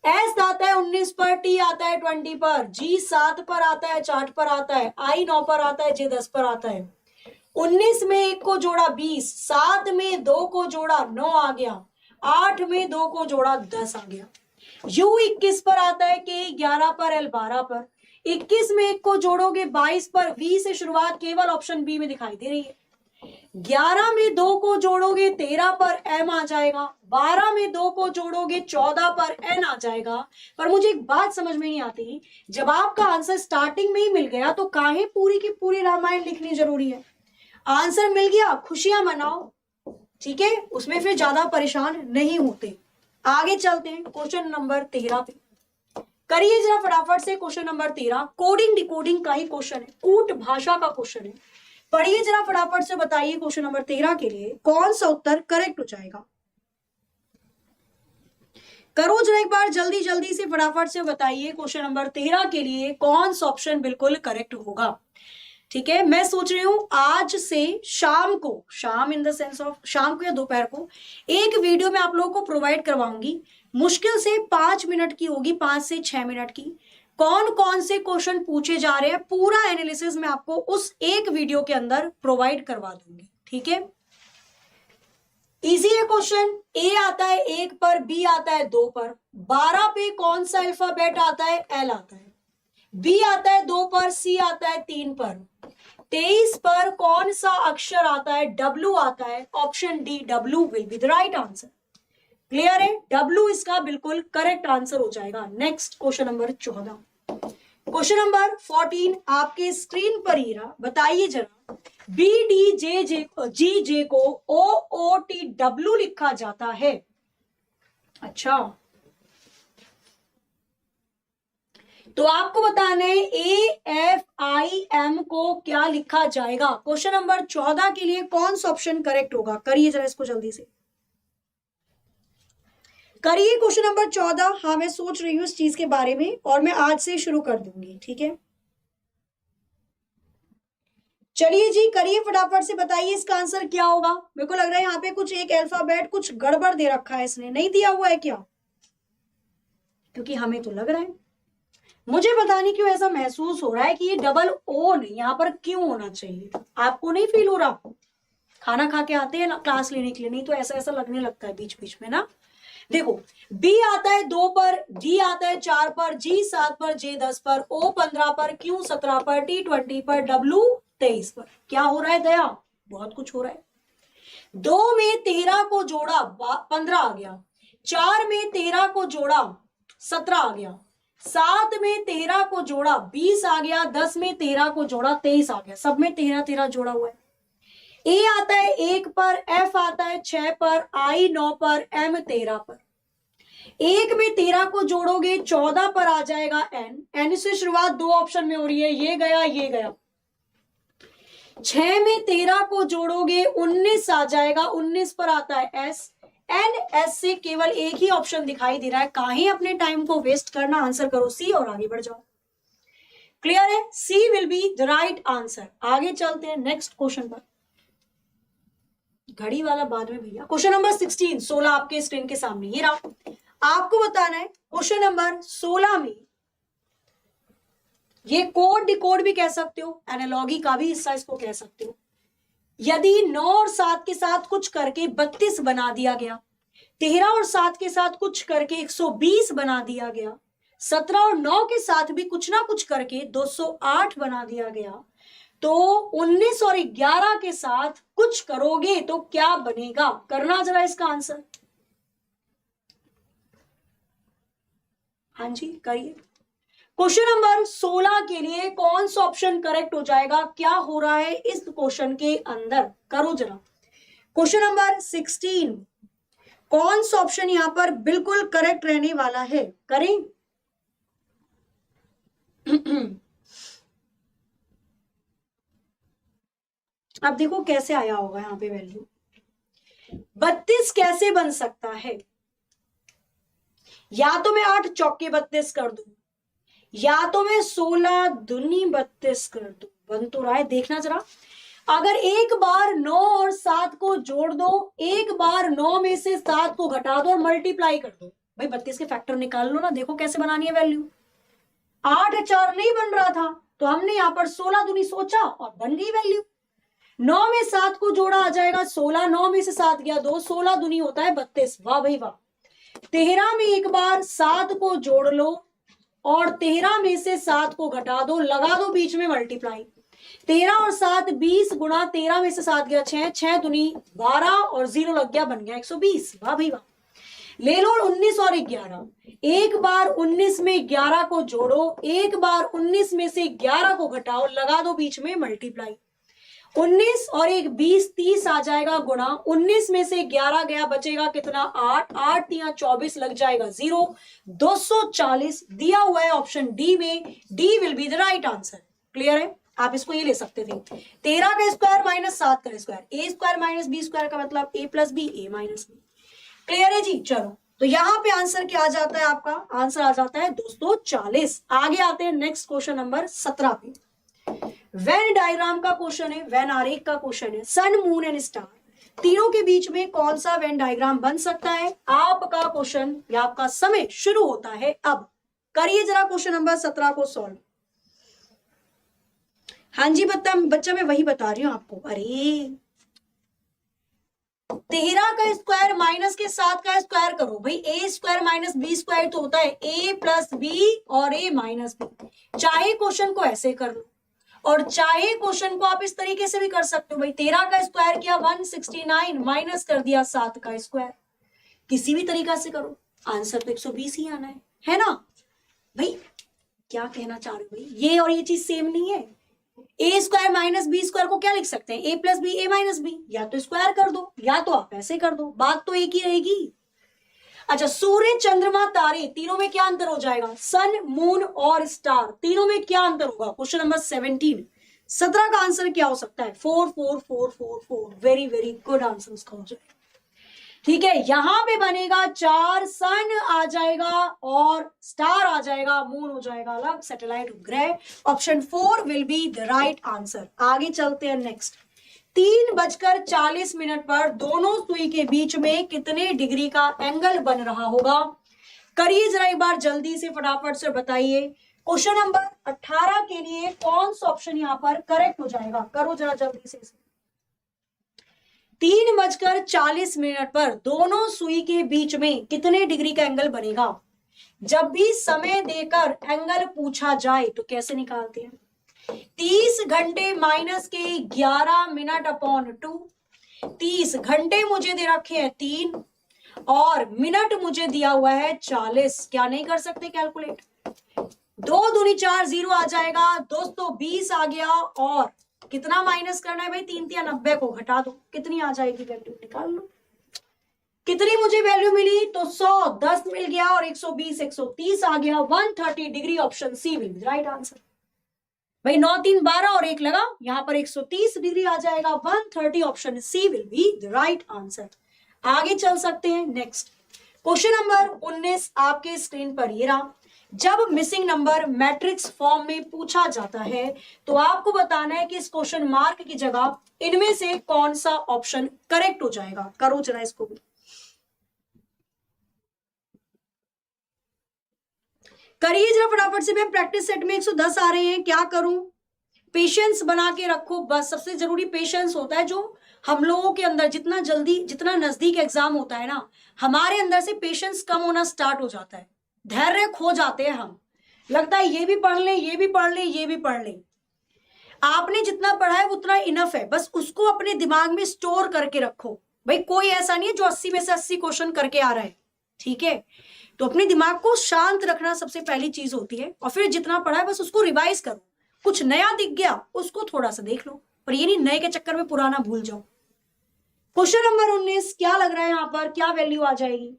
S आता है 19 पर, T आता है 20 पर, G 7 पर आता है, 4 पर आता है, I 9 पर आता है, J 10 पर आता है। 19 में 1 को जोड़ा 20, 7 में 2 को जोड़ा 9 आ गया, 8 में 2 को जोड़ा 10 आ गया। U 21 पर आता है, K 11 पर, L 12 पर। 21 में 1 को जोड़ोगे 22 पर V से शुरुआत केवल ऑप्शन बी में दिखाई दे रही है। 11 में 2 को जोड़ोगे 13 पर M आ जाएगा। 12 में 2 को जोड़ोगे 14 पर N आ जाएगा। पर मुझे एक बात समझ में नहीं आती, जब आपका आंसर स्टार्टिंग में ही मिल गया तो काहे पूरी की पूरी रामायण लिखनी जरूरी है? आंसर मिल गया, खुशियां मनाओ, ठीक है, उसमें फिर ज्यादा परेशान नहीं होते। आगे चलते हैं क्वेश्चन नंबर 13 पे। करिए जरा फटाफट से क्वेश्चन नंबर 13। कोडिंग डिकोडिंग का ही क्वेश्चन है, कूट भाषा का क्वेश्चन है। पढ़िए जरा फटाफट से, बताइए क्वेश्चन नंबर 13 के लिए कौन सा उत्तर करेक्ट हो जाएगा। करो जरा एक बार जल्दी जल्दी से फटाफट से बताइए क्वेश्चन नंबर 13 के लिए कौन सा ऑप्शन बिल्कुल करेक्ट होगा। ठीक है, मैं सोच रही हूं आज से शाम को, शाम इन द सेंस ऑफ शाम को या दोपहर को, एक वीडियो मैं आप लोगों को प्रोवाइड करवाऊंगी। मुश्किल से 5 मिनट की होगी, 5 से 6 मिनट की। कौन कौन से क्वेश्चन पूछे जा रहे हैं पूरा एनालिसिस मैं आपको उस एक वीडियो के अंदर प्रोवाइड करवा दूंगी। ठीक है, इजी है क्वेश्चन। ए आता है 1 पर, बी आता है 2 पर। 12 पे कौन सा अल्फाबेट आता है? एल आता है। बी आता है 2 पर, सी आता है 3 पर। 23 पर कौन सा अक्षर आता है? डब्ल्यू आता है। Option D, W will be the right answer. Clear है, डब्ल्यू इसका बिल्कुल करेक्ट आंसर हो जाएगा। Next question number 14। Question number 14 आपके स्क्रीन पर ही रहा। बताइए जरा, बी डी जे जे जी जे को ओ ओ टी डब्ल्यू लिखा जाता है। अच्छा, तो आपको बताना है ए एफ आई एम को क्या लिखा जाएगा। क्वेश्चन नंबर 14 के लिए कौन सा ऑप्शन करेक्ट होगा? करिए जरा इसको जल्दी से, करिए क्वेश्चन नंबर 14। हाँ, मैं सोच रही हूँ इस चीज के बारे में और मैं आज से शुरू कर दूंगी। ठीक है, चलिए जी, करिए फटाफट से, बताइए इसका आंसर क्या होगा। मेरे को लग रहा है यहाँ पे कुछ एक अल्फाबेट कुछ गड़बड़ दे रखा है, इसने नहीं दिया हुआ है क्या? क्योंकि हमें तो लग रहा है, मुझे पता नहीं क्यों ऐसा महसूस हो रहा है कि ये डबल ओ नहीं, यहाँ पर क्यों होना चाहिए। आपको नहीं फील हो रहा? खाना खा के आते हैं ना क्लास लेने के लिए, नहीं तो ऐसा ऐसा लगने लगता है बीच बीच में ना। देखो, बी आता है 2 पर, डी आता है 4 पर, जी 7 पर, जे 10 पर, ओ 15 पर, क्यू 17 पर, टी 20 पर, डब्ल्यू 23 पर। क्या हो रहा है दया? बहुत कुछ हो रहा है। 2 में 13 को जोड़ा 15 आ गया। 4 में 13 को जोड़ा 17 आ गया। 7 में 13 को जोड़ा 20 आ गया। 10 में 13 को जोड़ा 23 आ गया। सब में 13 13 जोड़ा हुआ है। ए आता है 1 पर, एफ आता है 6 पर, आई 9 पर, एम 13 पर। 1 में 13 को जोड़ोगे 14 पर आ जाएगा एन। एन से शुरुआत 2 ऑप्शन में हो रही है, ये गया ये गया। 6 में 13 को जोड़ोगे 19 आ जाएगा, 19 पर आता है एस। एन एस से केवल एक ही ऑप्शन दिखाई दे रहा है, काहे अपने टाइम को वेस्ट करना, आंसर करो सी और आगे बढ़ जाओ। क्लियर है, C will be the right answer. आगे चलते हैं नेक्स्ट क्वेश्चन पर, घड़ी वाला बाद में भैया। क्वेश्चन नंबर 16, 16 आपके स्क्रीन के सामने ये रहा। आपको बताना है क्वेश्चन नंबर 16 में, ये कोड डिकोड भी कह सकते हो, एनालॉगी का भी हिस्सा इसको कह सकते हो। यदि 9 और 7 के साथ कुछ करके 32 बना दिया गया, 13 और 7 के साथ कुछ करके 120 बना दिया गया, 17 और 9 के साथ भी कुछ ना कुछ करके 208 बना दिया गया, तो 19 और 11 के साथ कुछ करोगे तो क्या बनेगा? करना जरा इसका आंसर। हाँ जी, करिए। क्वेश्चन नंबर 16 के लिए कौन सा ऑप्शन करेक्ट हो जाएगा? क्या हो रहा है इस क्वेश्चन के अंदर? करो जरा। क्वेश्चन नंबर 16, कौन सा ऑप्शन यहां पर बिल्कुल करेक्ट रहने वाला है? करें। अब देखो कैसे आया होगा यहां पे वैल्यू। 32 कैसे बन सकता है? या तो मैं 8 चौके 32 कर दूं, या तो मैं 16 दूनी 32 कर दूं। बन तो रहा है, देखना जरा। अगर एक बार 9 और 7 को जोड़ दो, एक बार 9 में से 7 को घटा दो और मल्टीप्लाई कर दो। भाई 32 के फैक्टर निकाल लो ना, देखो कैसे बनानी है वैल्यू। 8 4 नहीं बन रहा था तो हमने यहां पर 16 दूनी सोचा और बन गई वैल्यू। 9 में 7 को जोड़ा आ जाएगा 16, 9 में से 7 गया 2, 16 दूनी होता है 32। वाह भाई वाह। 13 में एक बार 7 को जोड़ लो, और 13 में से 7 को घटा दो, लगा दो बीच में मल्टीप्लाई। 13 और 7 20 गुणा 13 में से 7 गया 6, 6 दूनी 12 और 0 लग गया, बन गया 120। वाह भाई वाह। ले लो 19 और 11, एक बार 19 में 11 को जोड़ो, एक बार 19 में से 11 को घटाओ, लगा दो बीच में मल्टीप्लाई। 19 और 1 20, 30 आ जाएगा गुणा, 19 में से 11 गया, बचेगा कितना 8, 8 या 24 लग जाएगा 0, 240 दिया हुआ है ऑप्शन डी में। D will be the right answer. Clear है? आप इसको ये ले सकते थे 13 का स्क्वायर माइनस 7 का स्क्वायर, ए स्क्वायर माइनस बी स्क्वायर का मतलब ए प्लस बी, ए माइनस बी। क्लियर है जी? चलो, तो यहां पे आंसर क्या आ जाता है आपका? आंसर आ जाता है 240। आगे आते हैं नेक्स्ट क्वेश्चन नंबर 17 पे। वेन डायग्राम का क्वेश्चन है, वेन आरेख का क्वेश्चन है। सन, मून एंड स्टार, तीनों के बीच में कौन सा वेन डायग्राम बन सकता है? आपका क्वेश्चन या आपका समय शुरू होता है अब। करिए जरा क्वेश्चन नंबर 17 को सॉल्व। हाँ जी बच्चा मैं वही बता रही हूं आपको। अरे 13 का स्क्वायर माइनस के 7 का स्क्वायर करो भाई, ए स्क्वायर माइनस बी स्क्वायर तो होता है ए प्लस बी और ए माइनस बी। चाहे क्वेश्चन को ऐसे कर लो और चाहे क्वेश्चन को आप इस तरीके से भी कर सकते हो भाई, 13 का स्क्वायर किया 169 माइनस कर दिया 7 का स्क्वायर। किसी भी तरीका से करो, आंसर तो 120 ही आना है ना भाई? क्या कहना चाह रहे हो भाई? ये और ये चीज सेम नहीं है। ए स्क्वायर माइनस बी स्क्वायर को क्या लिख सकते हैं? ए प्लस बी, ए माइनस बी। या तो स्क्वायर कर दो या तो आप ऐसे कर दो, बात तो एक ही रहेगी। अच्छा, सूर्य, चंद्रमा, तारे, तीनों में क्या अंतर हो जाएगा? सन, मून और स्टार, तीनों में क्या अंतर होगा? क्वेश्चन नंबर 17 का आंसर क्या हो सकता है? 4 4 4 4 4। वेरी वेरी गुड आंसर उसका हो जाएगा। ठीक है, यहां पे बनेगा 4, सन आ जाएगा और स्टार आ जाएगा, मून हो जाएगा अलग, सैटेलाइट उपग्रह। Option 4 will be the right answer. आगे चलते हैं नेक्स्ट। 3:40 पर दोनों सुई के बीच में कितने डिग्री का एंगल बन रहा होगा? करिए जरा एक बार जल्दी से, फटाफट से बताइए। क्वेश्चन नंबर 18 के लिए कौन सा ऑप्शन यहां पर करेक्ट हो जाएगा? करो जरा जल्दी से। 3:40 पर दोनों सुई के बीच में कितने डिग्री का एंगल बनेगा? जब भी समय देकर एंगल पूछा जाए तो कैसे निकालते हैं? 30 घंटे माइनस के 11 मिनट अपॉन 2। 30 घंटे मुझे दे रखे हैं 3 और मिनट मुझे दिया हुआ है 40। क्या नहीं कर सकते कैलकुलेट? 2 दूनी 4, 0 आ जाएगा, 220 आ गया। और कितना माइनस करना है भाई? 3 या 90 को घटा दो, कितनी आ जाएगी वैल्यू? निकाल लो। कितनी मुझे वैल्यू मिली? तो 110 मिल गया और 120 130 आ गया, 130 degree. Option C will be right answer. भाई 9 3 12 और 1 लगा, यहां पर 130 डिग्री आ जाएगा, 130। Option C will be the right answer. आगे चल सकते हैं नेक्स्ट। क्वेश्चन नंबर 19 आपके स्क्रीन पर ये रहा। जब मिसिंग नंबर मैट्रिक्स फॉर्म में पूछा जाता है तो आपको बताना है कि इस क्वेश्चन मार्क की जगह इनमें से कौन सा ऑप्शन करेक्ट हो जाएगा। करो जरा इसको भी, करिए जरा फटाफट से। मैं प्रैक्टिस सेट में 110 आ रहे हैं, क्या करूं? पेशेंस बना के रखो, बस सबसे जरूरी पेशेंस होता है। जो हम लोगों के अंदर जितना जल्दी, जितना नजदीक एग्जाम होता है ना, हमारे अंदर से पेशेंस कम होना स्टार्ट हो जाता है, धैर्य खो जाते हैं हम। लगता है ये भी पढ़ लें, ये भी पढ़ लें, ये भी पढ़ लें। आपने जितना पढ़ा है उतना इनफ है, बस उसको अपने दिमाग में स्टोर करके रखो। भाई कोई ऐसा नहीं है जो 80 में से 80 क्वेश्चन करके आ रहा है, ठीक है? तो अपने दिमाग को शांत रखना सबसे पहली चीज होती है, और फिर जितना पढ़ा है बस उसको रिवाइज करो। कुछ नया दिख गया उसको थोड़ा सा देख लो, पर ये नहीं नए के चक्कर में पुराना भूल जाओ। क्वेश्चन नंबर 19 क्या लग रहा है यहां पर? क्या वैल्यू आ जाएगी?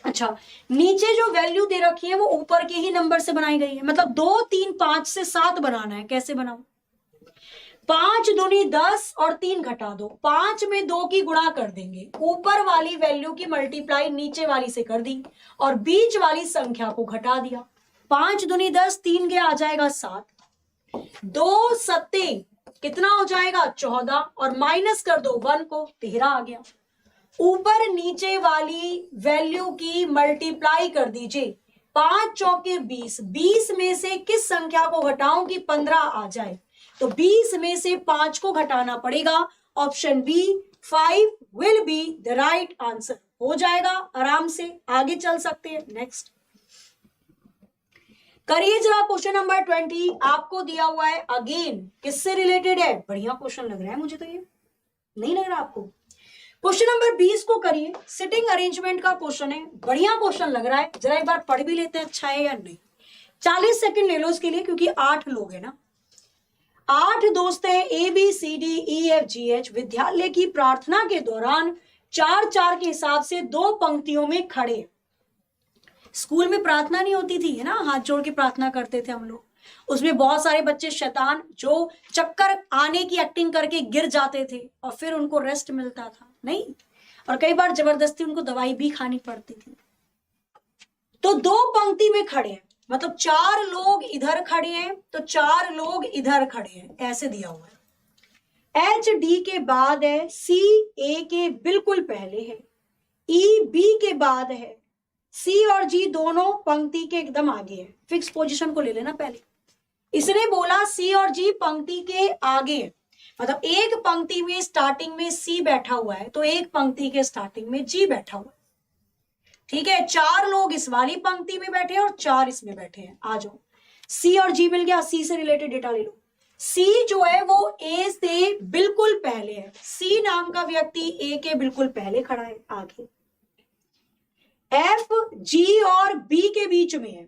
अच्छा, नीचे जो वैल्यू दे रखी है वो ऊपर के ही नंबर से बनाई गई है, मतलब 2 3 5 से 7 बनाना है। कैसे बनाओ? 5 दूनी 10 और 3 घटा दो, 5 में 2 की गुणा कर देंगे, ऊपर वाली वैल्यू की मल्टीप्लाई नीचे वाली से कर दी और बीच वाली संख्या को घटा दिया। 5 दूनी 10, 3 गया, आ जाएगा 7। 2 सत्ते कितना हो जाएगा? 14 और माइनस कर दो 1 को, 13 आ गया। ऊपर नीचे वाली वैल्यू की मल्टीप्लाई कर दीजिए, 5 चौके 20, 20 में से किस संख्या को घटाऊं कि 15 आ जाए? तो 20 में से 5 को घटाना पड़ेगा। Option B 5 will be the right answer. हो जाएगा आराम से। आगे चल सकते हैं नेक्स्ट। करिए जरा क्वेश्चन नंबर 20 आपको दिया हुआ है, अगेन किससे रिलेटेड है? बढ़िया क्वेश्चन लग रहा है मुझे तो, ये नहीं लग रहा आपको? क्वेश्चन नंबर 20 को करिए, सिटिंग अरेंजमेंट का क्वेश्चन है, बढ़िया क्वेश्चन लग रहा है, जरा एक बार पढ़ भी लेते हैं अच्छा है या नहीं। 40 सेकंड ले लो इसके लिए, क्योंकि 8 लोग हैं ना। 8 दोस्त हैं, ABCDEFGH विद्यालय की प्रार्थना के दौरान 4-4 के हिसाब से 2 पंक्तियों में खड़े। स्कूल में प्रार्थना नहीं होती थी है ना, हाथ जोड़ के प्रार्थना करते थे हम लोग। उसमें बहुत सारे बच्चे शैतान जो चक्कर आने की एक्टिंग करके गिर जाते थे और फिर उनको रेस्ट मिलता था नहीं, और कई बार जबरदस्ती उनको दवाई भी खानी पड़ती थी। तो 2 पंक्ति में खड़े हैं, मतलब 4 लोग इधर खड़े हैं तो 4 लोग इधर खड़े हैं, ऐसे दिया हुआ है। एच डी के बाद है, सी ए के बिल्कुल पहले है, ई बी के बाद है, सी और जी दोनों पंक्ति के एकदम आगे है। फिक्स पोजीशन को ले लेना पहले। इसने बोला सी और जी पंक्ति के आगे है, मतलब एक पंक्ति में स्टार्टिंग में सी बैठा हुआ है तो एक पंक्ति के स्टार्टिंग में जी बैठा हुआ है। ठीक है, 4 लोग इस वाली पंक्ति में बैठे हैं और 4 इसमें बैठे हैं। आ जाओ, सी और जी मिल गया, सी से रिलेटेड डेटा ले लो। सी जो है वो ए से बिल्कुल पहले है, सी नाम का व्यक्ति ए के बिल्कुल पहले खड़ा है आगे। एफ जी और बी के बीच में है,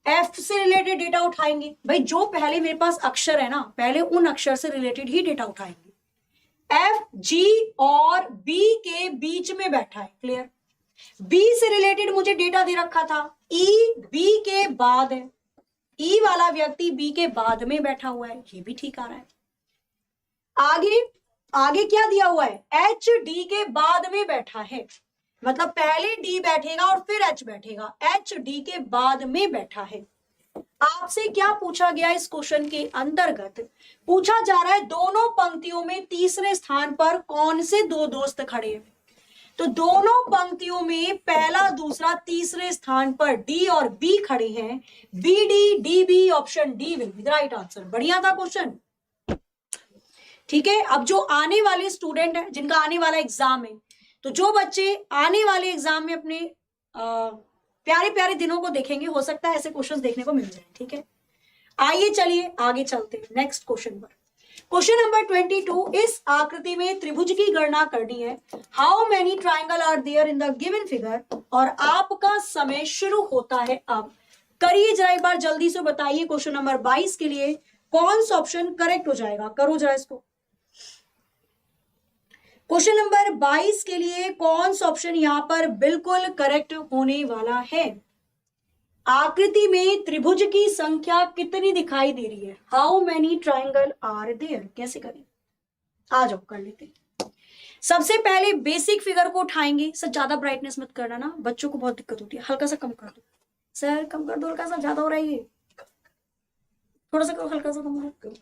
एफ से रिलेटेड डेटा उठाएंगे भाई, जो पहले मेरे पास अक्षर है ना, पहले उन अक्षर से रिलेटेड ही डेटा उठाएंगे। एफ जी और बी के बीच में बैठा है, क्लियर। बी से रिलेटेड मुझे डेटा दे रखा था, ई बी के बाद है, ई वाला व्यक्ति बी के बाद में बैठा हुआ है, ये भी ठीक आ रहा है। आगे आगे क्या दिया हुआ है? एच डी के बाद में बैठा है, मतलब पहले डी बैठेगा और फिर एच बैठेगा, एच डी के बाद में बैठा है। आपसे क्या पूछा गया इस क्वेश्चन के अंतर्गत? पूछा जा रहा है दोनों पंक्तियों में तीसरे स्थान पर कौन से 2 दोस्त खड़े हैं। तो दोनों पंक्तियों में पहला दूसरा तीसरे स्थान पर डी और बी खड़े हैं, B D D B, option D will be the right answer. बढ़िया था क्वेश्चन, ठीक है। अब जो आने वाले स्टूडेंट है, जिनका आने वाला एग्जाम है, तो जो बच्चे आने वाले एग्जाम में अपने प्यारे प्यारे दिनों को देखेंगे, हो सकता है ऐसे क्वेश्चंस देखने को मिल जाए, ठीक है। आइए चलिए आगे चलते हैं नेक्स्ट क्वेश्चन पर। क्वेश्चन नंबर 22, इस आकृति में त्रिभुज की गणना करनी है। How many triangle are there in the given figure, और आपका समय शुरू होता है अब। करिए जरा एक बार जल्दी से बताइए, क्वेश्चन नंबर 22 के लिए कौन सा ऑप्शन करेक्ट हो जाएगा? करो जरा इसको। क्वेश्चन नंबर 22 के लिए कौन सा ऑप्शन यहां पर बिल्कुल करेक्ट होने वाला है? आकृति में त्रिभुज की संख्या कितनी दिखाई दे रही है? How many triangle are there, कैसे करें? आ जाओ कर लेते हैं। सबसे पहले बेसिक फिगर को उठाएंगे। सर ज्यादा ब्राइटनेस मत करना ना, बच्चों को बहुत दिक्कत होती है, हल्का सा कम कर दो। सर कम कर दो, हल्का सा ज्यादा हो रहा है ये, थोड़ा सा करो, हल्का सा कम हो।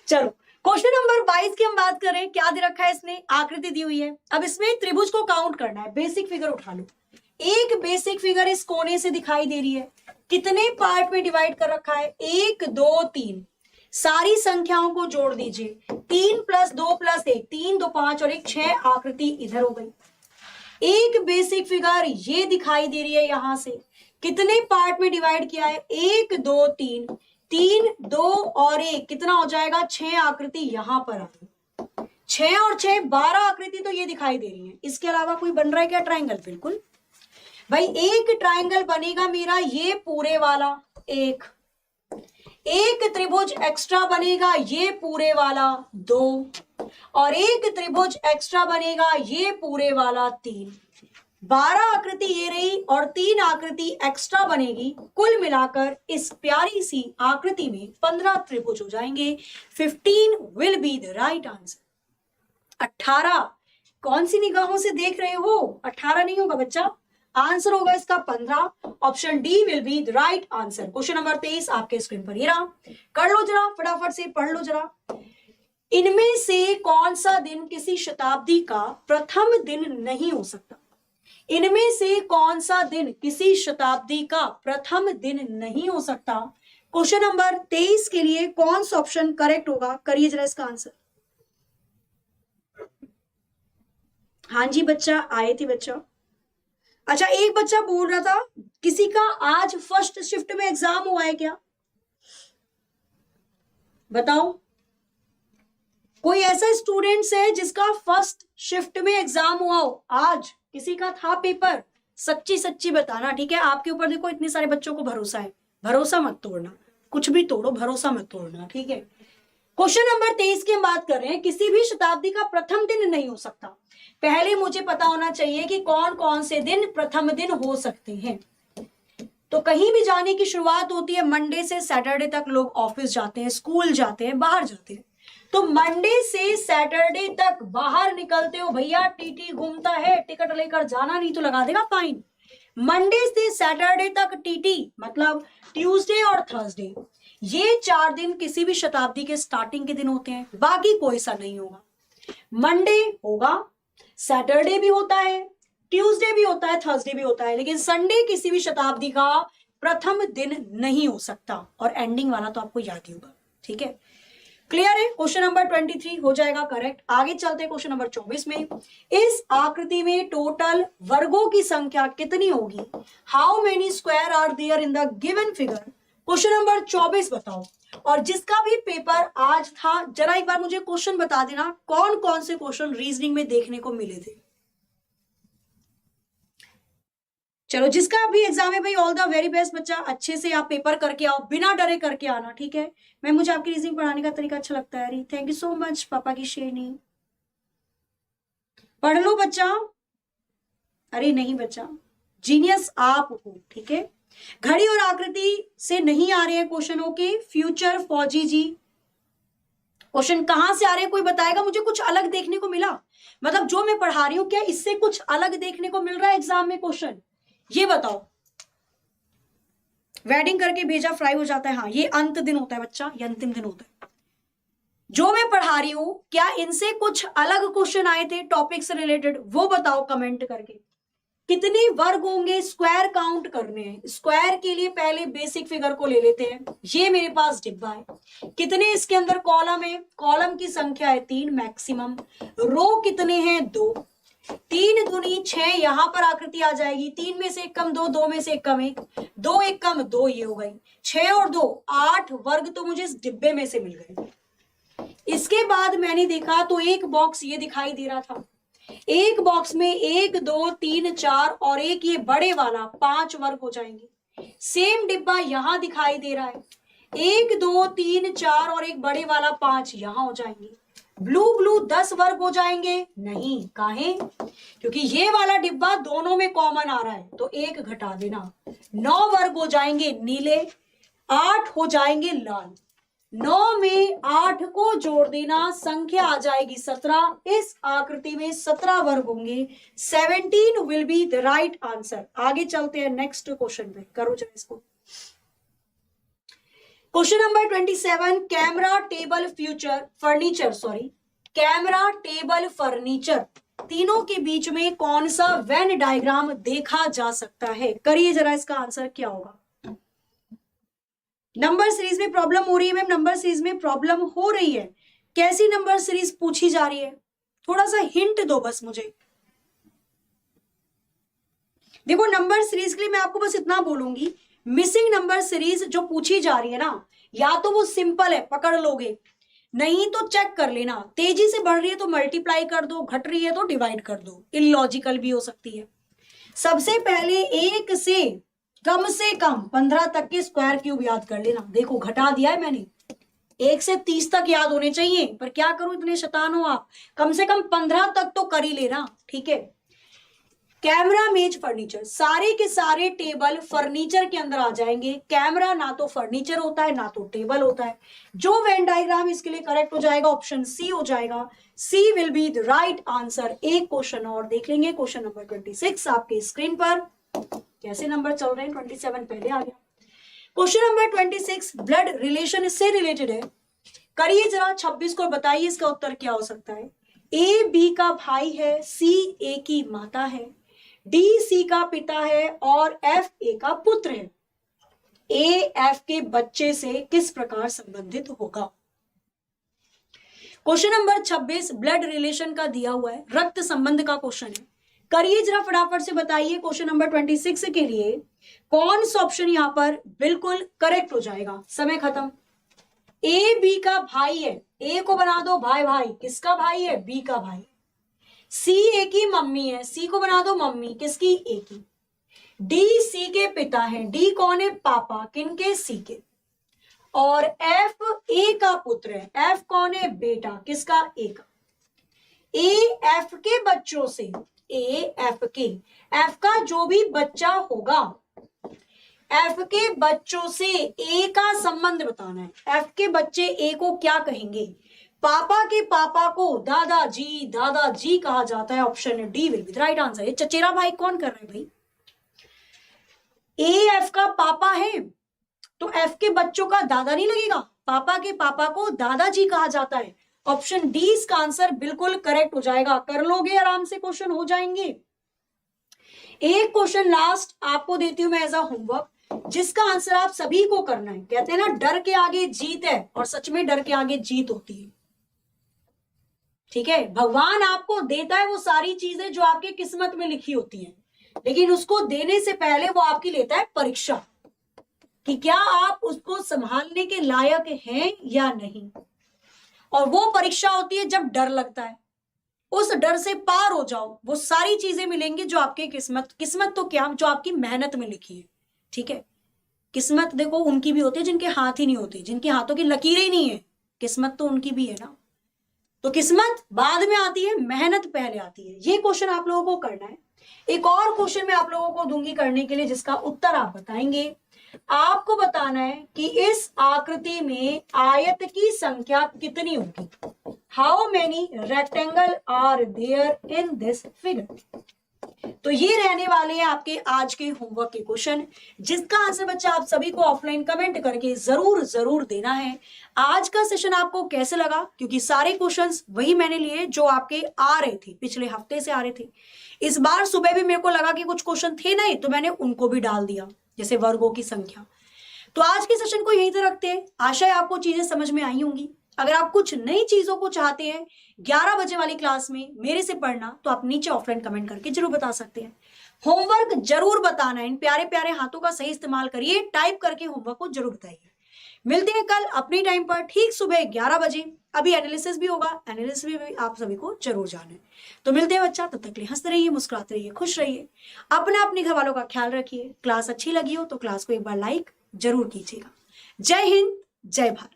चलो क्वेश्चन नंबर 22 की हम बात करें, क्या दे रखा है इसने? आकृति दी हुई है। अब इसमें त्रिभुज को काउंट करना है, बेसिक फिगर उठा लो। एक बेसिक फिगर इस कोने से दिखाई दे रही है, कितने पार्ट में डिवाइड कर रखा है? 1 2 3, सारी संख्याओं को जोड़ दीजिए, 3 + 2 + 1, 3 2 5 और 1 6 आकृति इधर हो गई। एक बेसिक फिगर ये दिखाई दे रही है, यहां से कितने पार्ट में डिवाइड किया है? 1 2 3, 3 2 और 1 कितना हो जाएगा? 6 आकृति यहां पर आ गई। 6 और 6 12 आकृति तो ये दिखाई दे रही है। इसके अलावा कोई बन रहा है क्या ट्राइंगल? बिल्कुल भाई, एक ट्राइंगल बनेगा मेरा ये पूरे वाला, एक त्रिभुज एक्स्ट्रा बनेगा ये पूरे वाला 2, और एक त्रिभुज एक्स्ट्रा बनेगा ये पूरे वाला 3। 12 आकृति ये रही और 3 आकृति एक्स्ट्रा बनेगी। कुल मिलाकर इस प्यारी सी आकृति में 15 त्रिभुज हो जाएंगे। 15 will be the right answer. 18 कौन सी निगाहों से देख रहे हो? 18 नहीं होगा बच्चा, आंसर होगा इसका 15। Option D will be the right answer. Question number 23 आपके स्क्रीन पर ये रहा, कर लो जरा फटाफट से, पढ़ लो जरा। इनमें से कौन सा दिन किसी शताब्दी का प्रथम दिन नहीं हो सकता? इनमें से कौन सा दिन किसी शताब्दी का प्रथम दिन नहीं हो सकता? क्वेश्चन नंबर 23 के लिए कौन सा ऑप्शन करेक्ट होगा? करिए जरा इसका आंसर। हाँ जी बच्चा, आए थे बच्चा। अच्छा, एक बच्चा बोल रहा था किसी का आज फर्स्ट शिफ्ट में एग्जाम हुआ है क्या? बताओ, कोई ऐसा स्टूडेंट्स है जिसका फर्स्ट शिफ्ट में एग्जाम हुआ हो? आज किसी का था पेपर? सच्ची सच्ची बताना, ठीक है? आपके ऊपर देखो इतने सारे बच्चों को भरोसा है, भरोसा मत तोड़ना, कुछ भी तोड़ो भरोसा मत तोड़ना, ठीक है? क्वेश्चन नंबर 23 की हम बात कर रहे हैं। किसी भी शताब्दी का प्रथम दिन नहीं हो सकता। पहले मुझे पता होना चाहिए कि कौन कौन से दिन प्रथम दिन हो सकते हैं। तो कहीं भी जाने की शुरुआत होती है मंडे से सैटरडे तक, लोग ऑफिस जाते हैं, स्कूल जाते हैं, बाहर जाते हैं। तो मंडे से सैटरडे तक बाहर निकलते हो भैया, टीटी घूमता है, टिकट लेकर जाना, नहीं तो लगा देगा फाइन। मंडे से सैटरडे तक टीटी मतलब ट्यूसडे और थर्सडे, ये 4 दिन किसी भी शताब्दी के स्टार्टिंग के दिन होते हैं, बाकी कोई सा नहीं होगा। मंडे होगा, सैटरडे भी होता है, ट्यूसडे भी होता है, थर्सडे भी होता है, लेकिन संडे किसी भी शताब्दी का प्रथम दिन नहीं हो सकता। और एंडिंग वाला तो आपको याद ही होगा, ठीक है? क्लियर है? क्वेश्चन नंबर 23 हो जाएगा करेक्ट। आगे चलते हैं क्वेश्चन नंबर 24 में। इस आकृति में टोटल वर्गों की संख्या कितनी होगी? How many square are there in the given figure? Question number 24 बताओ। और जिसका भी पेपर आज था, जरा एक बार मुझे क्वेश्चन बता देना, कौन कौन से क्वेश्चन रीजनिंग में देखने को मिले थे? चलो, जिसका भी एग्जाम है भाई, ऑल द वेरी बेस्ट बच्चा, अच्छे से आप पेपर करके आओ, बिना डरे करके आना, ठीक है? मैं मुझे आपकी रीजनिंग पढ़ाने का तरीका अच्छा लगता है। थैंक यू सो मच पापा की शेरनी। पढ़ लो बच्चा। अरे नहीं बच्चा, जीनियस आप हो, ठीक है? घड़ी और आकृति से नहीं आ रहे हैं क्वेश्चन। ओके, फ्यूचर फौजी जी, क्वेश्चन कहां से आ रहे हैं? कोई बताएगा मुझे? कुछ अलग देखने को मिला? मतलब जो मैं पढ़ा रही हूं, क्या इससे कुछ अलग देखने को मिल रहा है एग्जाम में क्वेश्चन? ये बताओ। वेडिंग करके भेजा फ्राई हो जाता है, हाँ ये अंत दिन होता है बच्चा, ये अंतिम दिन होता है। जो मैं पढ़ा रही हूं, क्या इनसे कुछ अलग क्वेश्चन आए थे टॉपिक से रिलेटेड? वो बताओ कमेंट करके। कितने वर्ग होंगे? स्क्वायर काउंट करने हैं। स्क्वायर के लिए पहले बेसिक फिगर को ले लेते हैं। ये मेरे पास डिब्बा है, कितने इसके अंदर कॉलम है? कॉलम की संख्या है 3 मैक्सिमम। रो कितने हैं? 2। 3 दूनी 6, यहां पर आकृति आ जाएगी। 3 में से 1 कम 2, 2 में से 1 कम 1, 2 1 कम 2, ये हो गई 6 और 2 8 वर्ग तो मुझे इस डिब्बे में से मिल गए। इसके बाद मैंने देखा तो एक बॉक्स ये दिखाई दे रहा था, एक बॉक्स में 1 2 3 4 और एक ये बड़े वाला 5 वर्ग हो जाएंगे। सेम डिब्बा यहां दिखाई दे रहा है, 1 2 3 4 और एक बड़े वाला 5 यहां हो जाएंगे। ब्लू ब्लू 10 वर्ग हो जाएंगे? नहीं, काहे? क्योंकि ये वाला डिब्बा दोनों में कॉमन आ रहा है, तो 1 घटा देना। 9 वर्ग हो जाएंगे नीले, 8 हो जाएंगे लाल। 9 में 8 को जोड़ देना, संख्या आ जाएगी 17। इस आकृति में 17 वर्ग होंगे। 17 will be the right answer. आगे चलते हैं नेक्स्ट क्वेश्चन पे, करो जरा इसको। Question number 27, camera table future furniture, sorry camera table furniture, तीनों के बीच में कौन सा वेन डायग्राम देखा जा सकता है? करिए जरा, इसका आंसर क्या होगा? नंबर सीरीज में प्रॉब्लम हो रही है मैम, नंबर सीरीज में प्रॉब्लम हो रही है। कैसी नंबर सीरीज पूछी जा रही है? थोड़ा सा हिंट दो बस मुझे। देखो, नंबर सीरीज के लिए मैं आपको बस इतना बोलूंगी, मिसिंग नंबर सीरीज जो पूछी जा रही है ना, या तो वो सिंपल है पकड़ लोगे, नहीं तो चेक कर लेना। तेजी से बढ़ रही है तो मल्टीप्लाई कर दो, घट रही है तो डिवाइड कर दो, इलॉजिकल भी हो सकती है। सबसे पहले 1 से कम 15 तक के स्क्वायर क्यूब याद कर लेना। देखो घटा दिया है मैंने, 1 से 30 तक याद होने चाहिए, पर क्या करूं, इतने शैतान हो आप, कम से कम 15 तक तो कर ही लेना, ठीक है? कैमरा मेज फर्नीचर, सारे के सारे टेबल फर्नीचर के अंदर आ जाएंगे। कैमरा ना तो फर्नीचर होता है ना तो टेबल होता है। जो वेन डायग्राम इसके लिए करेक्ट हो जाएगा ऑप्शन सी हो जाएगा। C will be the right answer. एक क्वेश्चन और देख लेंगे, क्वेश्चन नंबर 26 आपके स्क्रीन पर। कैसे नंबर चल रहे हैं? 27 पहले आ गया। क्वेश्चन नंबर 26 ब्लड रिलेशन से रिलेटेड है। करिए जरा 26 को, बताइए इसका उत्तर क्या हो सकता है? ए बी का भाई है, सी ए की माता है, डी सी का पिता है और एफ ए का पुत्र है। ए एफ के बच्चे से किस प्रकार संबंधित होगा? क्वेश्चन नंबर 26 ब्लड रिलेशन का दिया हुआ है, रक्त संबंध का क्वेश्चन है। करिए जरा फटाफट से बताइए क्वेश्चन नंबर 26 के लिए कौन सा ऑप्शन यहां पर बिल्कुल करेक्ट हो जाएगा। समय खत्म। ए बी का भाई है, ए को बना दो भाई भाई, किसका भाई है, बी का भाई। सी ए की मम्मी है, सी को बना दो मम्मी, किसकी, ए की। डी सी के पिता है, डी कौन है, पापा, किनके, सी के। और एफ ए का पुत्र है, एफ कौन है, बेटा, किसका, ए का। ए एफ के बच्चों से, ए एफ का जो भी बच्चा होगा, एफ के बच्चों से ए का संबंध बताना है। एफ के बच्चे ए को क्या कहेंगे, पापा के पापा को दादाजी कहा जाता है। Option D will be the right answer. ये चचेरा भाई कौन कर रहा है भाई, ए एफ का पापा है तो एफ के बच्चों का दादा नहीं लगेगा, पापा के पापा को दादाजी कहा जाता है। ऑप्शन डी इसका आंसर बिल्कुल करेक्ट हो जाएगा। कर लोगे आराम से, क्वेश्चन हो जाएंगे। एक क्वेश्चन लास्ट आपको देती हूं मैं एज अ होमवर्क, जिसका आंसर आप सभी को करना है। कहते हैं ना डर के आगे जीत है, और सच में डर के आगे जीत होती है। ठीक है, भगवान आपको देता है वो सारी चीजें जो आपके किस्मत में लिखी होती हैं, लेकिन उसको देने से पहले वो आपकी लेता है परीक्षा कि क्या आप उसको संभालने के लायक हैं या नहीं। और वो परीक्षा होती है जब डर लगता है। उस डर से पार हो जाओ, वो सारी चीजें मिलेंगी जो आपके किस्मत तो क्या, जो आपकी मेहनत में लिखी है। ठीक है, किस्मत देखो उनकी भी होती है जिनके हाथ ही नहीं होते, जिनके हाथों की लकीरें ही नहीं है, किस्मत तो उनकी भी है ना। तो किस्मत बाद में आती है, मेहनत पहले आती है। ये क्वेश्चन आप लोगों को करना है। एक और क्वेश्चन मैं आप लोगों को दूंगी करने के लिए, जिसका उत्तर आप बताएंगे। आपको बताना है कि इस आकृति में आयत की संख्या कितनी होगी। How many rectangle are there in this figure. तो ये रहने वाले हैं आपके आज के होमवर्क के क्वेश्चन, जिसका आंसर बच्चा आप सभी को ऑफलाइन कमेंट करके जरूर देना है। आज का सेशन आपको कैसे लगा, क्योंकि सारे क्वेश्चंस वही मैंने लिए जो आपके आ रहे थे, पिछले हफ्ते से आ रहे थे। इस बार सुबह भी मेरे को लगा कि कुछ क्वेश्चन थे नहीं, तो मैंने उनको भी डाल दिया, जैसे वर्गों की संख्या। तो आज के सेशन को यहीं तक रखते हैं। आशा है आपको चीजें समझ में आई होंगी। अगर आप कुछ नई चीजों को चाहते हैं 11 बजे वाली क्लास में मेरे से पढ़ना, तो आप नीचे ऑफलाइन कमेंट करके जरूर बता सकते हैं। होमवर्क जरूर बताना है, इन प्यारे प्यारे हाथों का सही इस्तेमाल करिए, टाइप करके होमवर्क को जरूर बताइए। मिलते हैं कल अपनी टाइम पर ठीक सुबह 11 बजे। अभी एनालिसिस भी होगा, एनालिसिस भी आप सभी को जरूर जाना है। तो मिलते हैं बच्चा, तब तक के लिए हंसते रहिए, मुस्कुराते रहिए, खुश रहिए, अपने घर वालों का ख्याल रखिए। क्लास अच्छी लगी हो तो क्लास को एक बार लाइक जरूर कीजिएगा। जय हिंद, जय भारत।